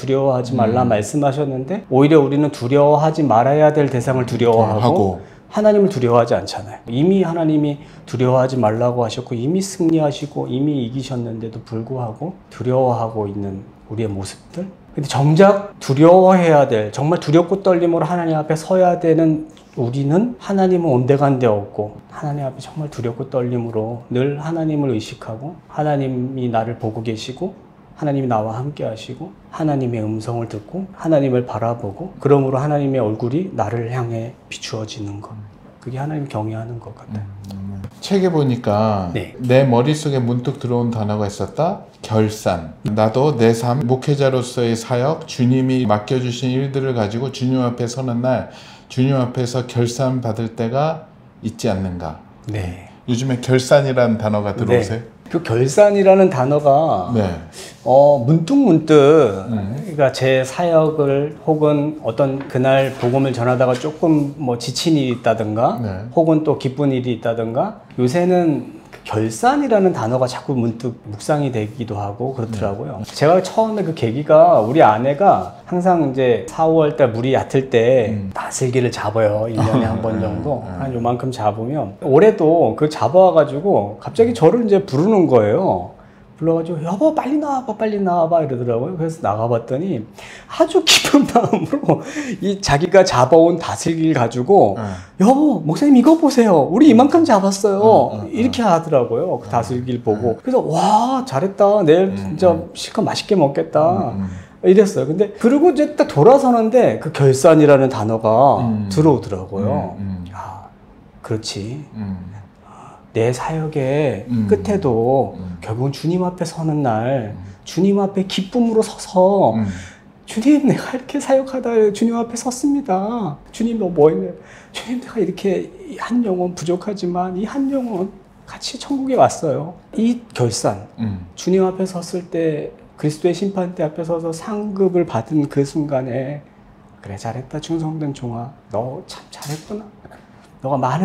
말씀하셨는데 오히려 우리는 두려워하지 말아야 될 대상을 두려워하고 하나님을 두려워하지 않잖아요. 이미 하나님이 두려워하지 말라고 하셨고 이미 승리하시고 이미 이기셨는데도 불구하고 두려워하고 있는 우리의 모습들. 근데 정작 두려워해야 될, 정말 두렵고 떨림으로 하나님 앞에 서야 되는 우리는 하나님은 온데간데 없고 하나님 앞에 정말 두렵고 떨림으로 늘 하나님을 의식하고 하나님이 나를 보고 계시고 하나님이 나와 함께 하시고 하나님의 음성을 듣고 하나님을 바라보고 그러므로 하나님의 얼굴이 나를 향해 비추어지는 것. 그게 하나님 경외하는 것 같아요.
책에 보니까
네.
내 머릿속에 문득 들어온 단어가 있었다. 결산. 나도 내 삶, 목회자로서의 사역, 주님이 맡겨주신 일들을 가지고 주님 앞에 서는 날 주님 앞에서 결산 받을 때가 있지 않는가.
네.
요즘에 결산이라는 단어가 들어오세요?
네. 그 결산이라는 단어가
네.
문득문득 그러니까 제 사역을 혹은 어떤 그날 복음을 전하다가 조금 뭐 지친 일이 있다든가
네.
혹은 또 기쁜 일이 있다든가 요새는 결산이라는 단어가 자꾸 문득 묵상이 되기도 하고 그렇더라고요. 제가 처음에 그 계기가 우리 아내가 항상 이제 4, 5월 달 물이 얕을 때 다슬기를 잡아요. 1년에 한 번 정도. 한 요만큼 잡으면 올해도 그 잡아와가지고 갑자기 저를 이제 부르는 거예요. 불러가지고 여보 빨리 나와봐 이러더라고요. 그래서 나가봤더니 아주 기쁜 마음으로 이 자기가 잡아온 다슬기를 가지고 여보 목사님 이거 보세요 우리 이만큼 잡았어요 이렇게 하더라고요. 그 다슬기를 보고 그래서 와 잘했다 내일 진짜 실컷 맛있게 먹겠다 이랬어요. 근데 그리고 이제 딱 돌아서는데 그 결산이라는 단어가 들어오더라고요. 아 그렇지. 내 사역의 끝에도 결국은 주님 앞에 서는 날 주님 앞에 기쁨으로 서서 주님 내가 이렇게 사역하다 주님 앞에 섰습니다. 주님 너 뭐 했네. 주님 내가 이렇게 한 영혼 부족하지만 이 한 영혼 같이 천국에 왔어요. 이 결산 주님 앞에 섰을 때 그리스도의 심판대 앞에 서서 상급을 받은 그 순간에 그래 잘했다 충성된 종아 너 참 잘했구나. 너가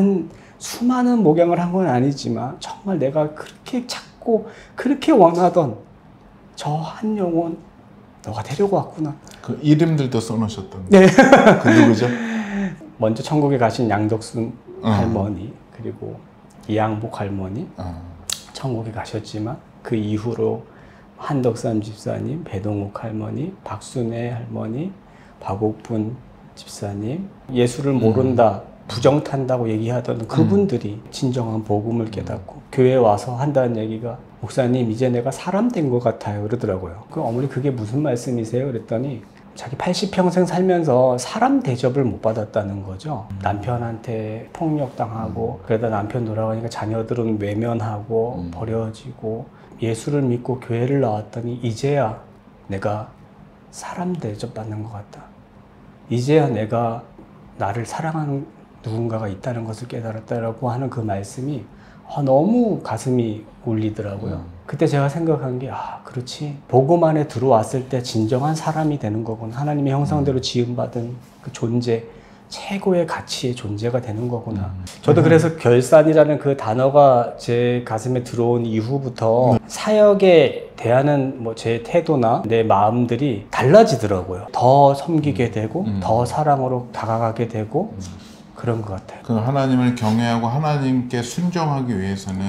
수많은 목양을 한 건 아니지만 정말 내가 그렇게 찾고 그렇게 원하던 저 한 영혼 너가 데리고 왔구나.
그 이름들도 써놓으셨던데.
네.
그 누구죠?
먼저 천국에 가신 양덕순 할머니 그리고 이양복 할머니 천국에 가셨지만 그 이후로 한덕삼 집사님, 배동욱 할머니, 박순애 할머니, 박옥분 집사님 예수를 모른다 부정탄다고 얘기하던 그분들이 진정한 복음을 깨닫고 교회에 와서 한다는 얘기가 목사님 이제 내가 사람 된 것 같아요 그러더라고요. 그 어머니 그게 무슨 말씀이세요? 그랬더니 자기 80평생 살면서 사람 대접을 못 받았다는 거죠. 남편한테 폭력당하고 그러다 남편 돌아가니까 자녀들은 외면하고 버려지고 예수를 믿고 교회를 나왔더니 이제야 내가 사람 대접받는 것 같다. 이제야 내가 나를 사랑하는 누군가가 있다는 것을 깨달았다라고 하는 그 말씀이 너무 가슴이 울리더라고요. 그때 제가 생각한 게 그렇지. 복음 안에 들어왔을 때 진정한 사람이 되는 거구나. 하나님의 형상대로 지음받은 그 존재, 최고의 가치의 존재가 되는 거구나. 저도 그래서 결산이라는 그 단어가 제 가슴에 들어온 이후부터 사역에 대하는 뭐 제 태도나 내 마음들이 달라지더라고요. 더 섬기게 되고 더 사랑으로 다가가게 되고 그런 것 같아요.
그 하나님을 경외하고 하나님께 순종하기 위해서는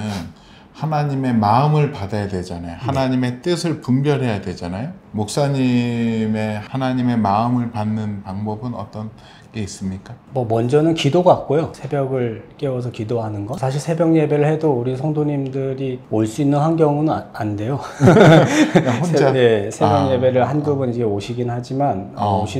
하나님의 마음을 받아야 되잖아요. 하나님의 뜻을 분별해야 되잖아요. 목사님의 하나님의 마음을 받는 방법은 어떤 게 있습니까?
뭐 먼저는 기도 같고요. 새벽을 깨워서 기도하는 거. 사실 새벽 예배를 해도 우리 성도님들이 올 수 있는 환경은 안 돼요.
그냥 혼자?
새벽 예배를 한두 번 이제 오시긴 하지만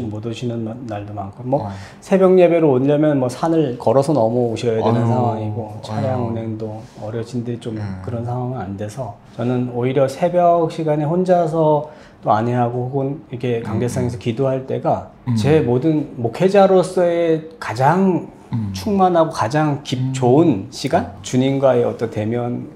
못 오시는 날도 많고 뭐 새벽 예배를 오려면 뭐 산을 걸어서 넘어오셔야 되는 상황이고 차량 운행도 어려진데 좀 그런 상황은 안 돼서 저는 오히려 새벽 시간에 혼자서 또 아내하고 혹은 이렇게 강대상에서 기도할 때가 제 모든 목회자로서의 가장 충만하고 가장 좋은 시간? 주님과의 어떤 대면,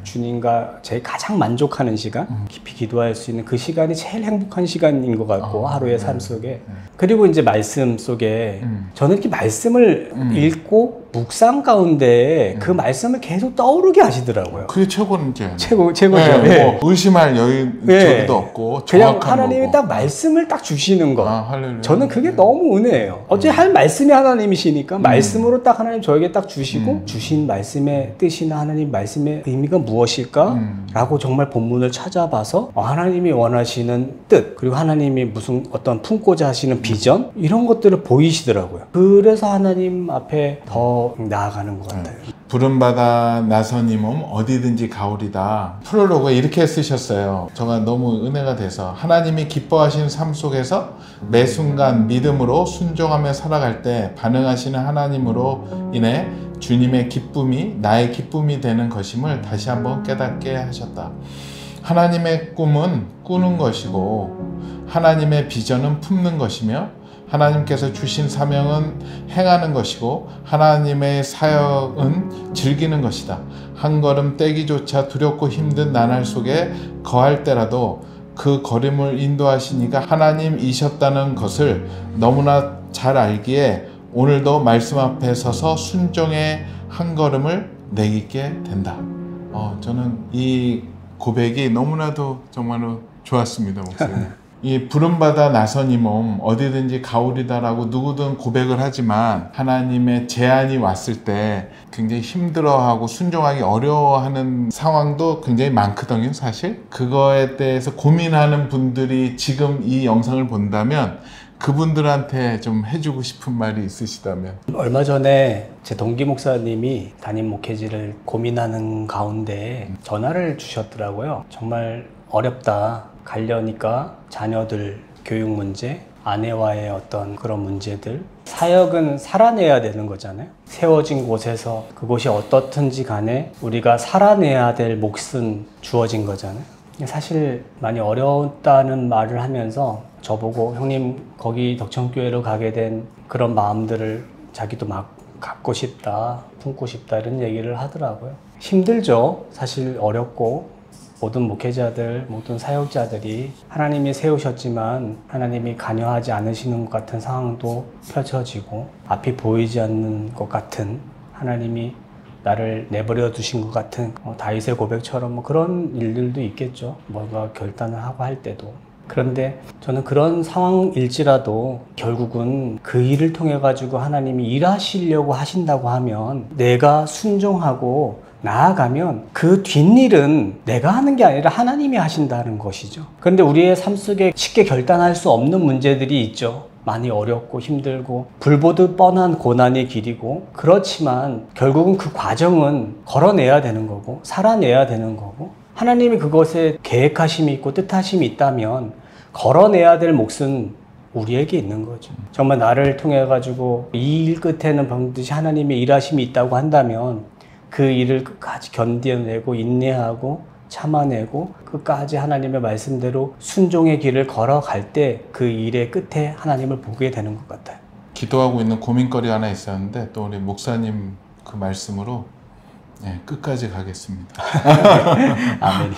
주님과 제 가장 만족하는 시간? 깊이 기도할 수 있는 그 시간이 제일 행복한 시간인 것 같고 하루의 삶 속에. 그리고 이제 말씀 속에 저는 이렇게 말씀을 읽고 묵상 가운데 그 말씀을 계속 떠오르게 하시더라고요.
그게 최고인지.
최고죠.
뭐 의심할 저기도 없고
그냥 하나님이 딱 말씀을 딱 주시는 거.
할렐루야.
저는 그게 너무 은혜예요. 어째 할 말씀이 하나님이시니까 말씀으로 딱 하나님 저에게 딱 주시고 주신 말씀의 뜻이나 하나님 말씀의 의미가 무엇일까? 라고 정말 본문을 찾아봐서 하나님이 원하시는 뜻 그리고 하나님이 무슨 어떤 품고자 하시는 비전 이런 것들을 보이시더라고요. 그래서 하나님 앞에 더 나아가는 것 같아요.
부름받아 나선 이 몸 어디든지 가오리다. 프롤로그에 이렇게 쓰셨어요. 저가 너무 은혜가 돼서 하나님이 기뻐하시는 삶 속에서 매 순간 믿음으로 순종하며 살아갈 때 반응하시는 하나님으로 인해 주님의 기쁨이 나의 기쁨이 되는 것임을 다시 한번 깨닫게 하셨다. 하나님의 꿈은 꾸는 것이고 하나님의 비전은 품는 것이며 하나님께서 주신 사명은 행하는 것이고 하나님의 사역은 즐기는 것이다. 한 걸음 떼기조차 두렵고 힘든 나날 속에 거할 때라도 그 걸음을 인도하시니가 하나님이셨다는 것을 너무나 잘 알기에 오늘도 말씀 앞에 서서 순종의 한 걸음을 내딛게 된다. 저는 이 고백이 너무나도 정말로 좋았습니다, 목사님. 이 부름받아 나선 이 몸 어디든지 가오리다라고 누구든 고백을 하지만 하나님의 제안이 왔을 때 굉장히 힘들어하고 순종하기 어려워하는 상황도 굉장히 많거든요, 사실. 그거에 대해서 고민하는 분들이 지금 이 영상을 본다면 그분들한테 좀 해주고 싶은 말이 있으시다면.
얼마 전에 제 동기 목사님이 담임 목회지를 고민하는 가운데 전화를 주셨더라고요. 정말 어렵다. 가려니까 자녀들 교육 문제, 아내와의 어떤 그런 문제들. 사역은 살아내야 되는 거잖아요. 세워진 곳에서 그곳이 어떻든지 간에 우리가 살아내야 될 몫은 주어진 거잖아요. 사실 많이 어려웠다는 말을 하면서 저보고 형님 거기 덕천교회로 가게 된 그런 마음들을 자기도 막 갖고 싶다, 품고 싶다 이런 얘기를 하더라고요. 힘들죠. 사실 어렵고 모든 목회자들, 모든 사역자들이 하나님이 세우셨지만 하나님이 관여하지 않으시는 것 같은 상황도 펼쳐지고 앞이 보이지 않는 것 같은 하나님이 나를 내버려 두신 것 같은 다윗의 고백처럼 뭐 그런 일들도 있겠죠. 뭔가 결단을 하고 할 때도. 그런데 저는 그런 상황일지라도 결국은 그 일을 통해 가지고 하나님이 일하시려고 하신다고 하면 내가 순종하고 나아가면 그 뒷일은 내가 하는 게 아니라 하나님이 하신다는 것이죠. 그런데 우리의 삶 속에 쉽게 결단할 수 없는 문제들이 있죠. 많이 어렵고 힘들고 불보듯 뻔한 고난의 길이고 그렇지만 결국은 그 과정은 걸어내야 되는 거고 살아내야 되는 거고 하나님이 그것에 계획하심이 있고 뜻하심이 있다면 걸어내야 될 몫은 우리에게 있는 거죠. 정말 나를 통해 가지고 이 일 끝에는 반드시 하나님의 일하심이 있다고 한다면 그 일을 끝까지 견뎌내고 인내하고 참아내고 끝까지 하나님의 말씀대로 순종의 길을 걸어갈 때 그 일의 끝에 하나님을 보게 되는 것 같아요.
기도하고 있는 고민거리가 하나 있었는데 또 우리 목사님 그 말씀으로 끝까지 가겠습니다.
아멘.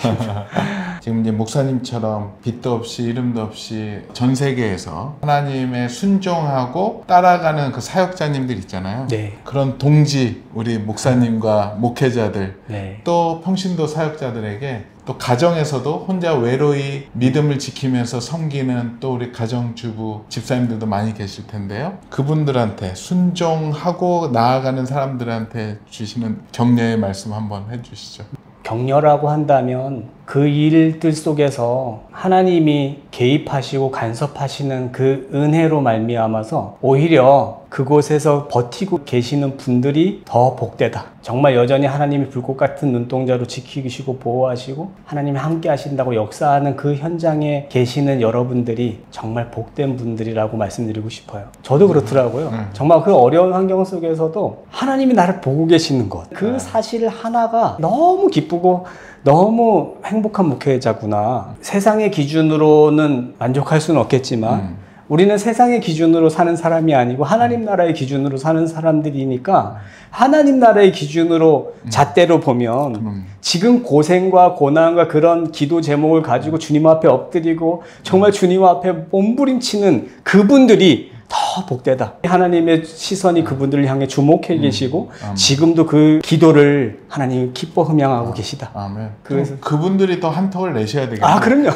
지금 이제 목사님처럼 빛도 없이 이름도 없이 전 세계에서 하나님의 순종하고 따라가는 그 사역자님들 있잖아요.
네.
그런 동지 우리 목사님과 목회자들
네.
또 평신도 사역자들에게 또 가정에서도 혼자 외로이 믿음을 지키면서 섬기는 또 우리 가정주부 집사님들도 많이 계실 텐데요. 그분들한테 순종하고 나아가는 사람들한테 주시는 격려의 말씀 한번 해주시죠.
격려라고 한다면 그 일들 속에서 하나님이 개입하시고 간섭하시는 그 은혜로 말미암아서 오히려 그곳에서 버티고 계시는 분들이 더 복되다. 정말 여전히 하나님이 불꽃 같은 눈동자로 지키시고 보호하시고 하나님이 함께 하신다고 역사하는 그 현장에 계시는 여러분들이 정말 복된 분들이라고 말씀드리고 싶어요. 저도 그렇더라고요. 정말 그 어려운 환경 속에서도 하나님이 나를 보고 계시는 것, 그 사실 하나가 너무 기쁘고 너무 행복한 목회자구나. 세상의 기준으로는 만족할 수는 없겠지만 우리는 세상의 기준으로 사는 사람이 아니고 하나님 나라의 기준으로 사는 사람들이니까 하나님 나라의 기준으로 잣대로 보면 지금 고생과 고난과 그런 기도 제목을 가지고 주님 앞에 엎드리고 정말 주님 앞에 몸부림치는 그분들이 더 복되다. 하나님의 시선이 그분들을 향해 주목해 계시고 지금도 그 기도를 하나님 기뻐 흠양하고 계시다.
아멘.
그래서
그분들이 더 한턱을 내셔야 되겠네요.
아, 그럼요.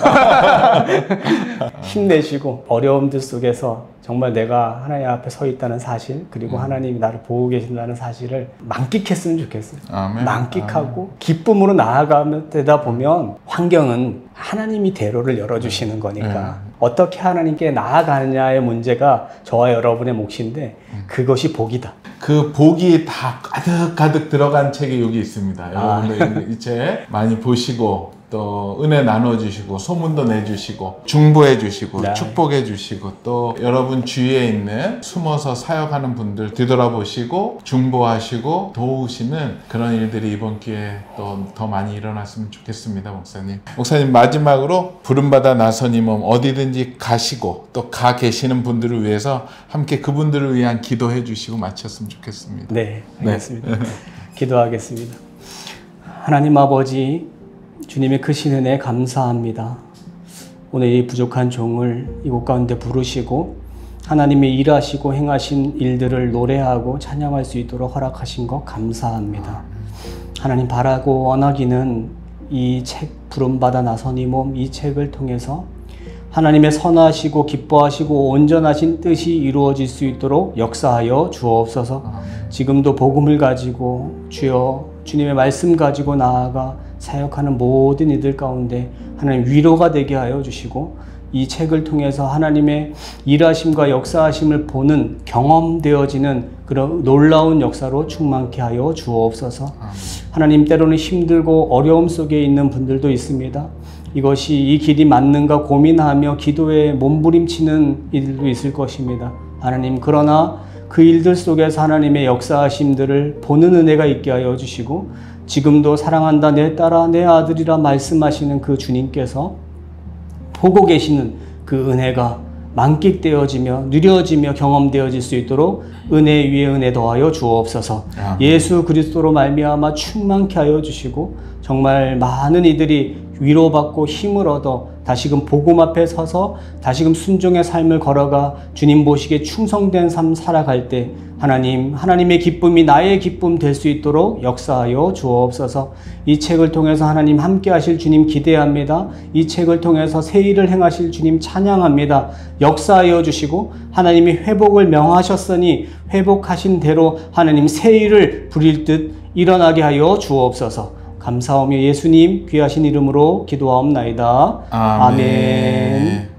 힘내시고 어려움들 속에서 정말 내가 하나님 앞에 서 있다는 사실 그리고 하나님이 나를 보고 계신다는 사실을 만끽했으면 좋겠어요.
아멘.
만끽하고 기쁨으로 나아가면 되다 보면 환경은 하나님이 대로를 열어주시는 거니까 어떻게 하나님께 나아가느냐의 문제가 저와 여러분의 몫인데 그것이 복이다.
그 복이 다 가득가득 들어간 책이 여기 있습니다. 여러분들 이 책 많이 보시고 또 은혜 나눠주시고 소문도 내주시고 중보해주시고
네.
축복해주시고 또 여러분 주위에 있는 숨어서 사역하는 분들 뒤돌아보시고 중보하시고 도우시는 그런 일들이 이번 기회에 또 더 많이 일어났으면 좋겠습니다. 목사님 마지막으로 부름받아 나선 이 몸 어디든지 가시고 또 가 계시는 분들을 위해서 함께 그분들을 위한 기도해 주시고 마쳤으면 좋겠습니다.
네, 알겠습니다. 기도하겠습니다. 하나님 아버지 주님의 크신 은혜 감사합니다. 오늘 이 부족한 종을 이곳 가운데 부르시고 하나님의 일하시고 행하신 일들을 노래하고 찬양할 수 있도록 허락하신 것 감사합니다. 하나님 바라고 원하기는 이 책 부름받아 나선 이 몸 이 책을 통해서 하나님의 선하시고 기뻐하시고 온전하신 뜻이 이루어질 수 있도록 역사하여 주옵소서. 지금도 복음을 가지고 주여 주님의 말씀 가지고 나아가 사역하는 모든 이들 가운데 하나님 위로가 되게 하여 주시고 이 책을 통해서 하나님의 일하심과 역사하심을 보는 경험되어지는 그런 놀라운 역사로 충만케 하여 주옵소서. 하나님 때로는 힘들고 어려움 속에 있는 분들도 있습니다. 이것이 이 길이 맞는가 고민하며 기도에 몸부림치는 이들도 있을 것입니다. 하나님 그러나 그 일들 속에서 하나님의 역사하심들을 보는 은혜가 있게 하여 주시고 지금도 사랑한다 내 딸아 내 아들이라 말씀하시는 그 주님께서 보고 계시는 그 은혜가 만끽되어지며 누려지며 경험되어질 수 있도록 은혜 위에 은혜 더하여 주옵소서. 예수 그리스도로 말미암아 충만케 하여 주시고 정말 많은 이들이 위로받고 힘을 얻어 다시금 복음 앞에 서서 다시금 순종의 삶을 걸어가 주님 보시기에 충성된 삶 살아갈 때 하나님의 기쁨이 나의 기쁨 될 수 있도록 역사하여 주옵소서. 이 책을 통해서 하나님 함께 하실 주님 기대합니다. 이 책을 통해서 새 일을 행하실 주님 찬양합니다. 역사하여 주시고 하나님이 회복을 명하셨으니 회복하신 대로 하나님 새 일을 부릴 듯 일어나게 하여 주옵소서. 감사하며 예수님 귀하신 이름으로 기도하옵나이다. 아멘.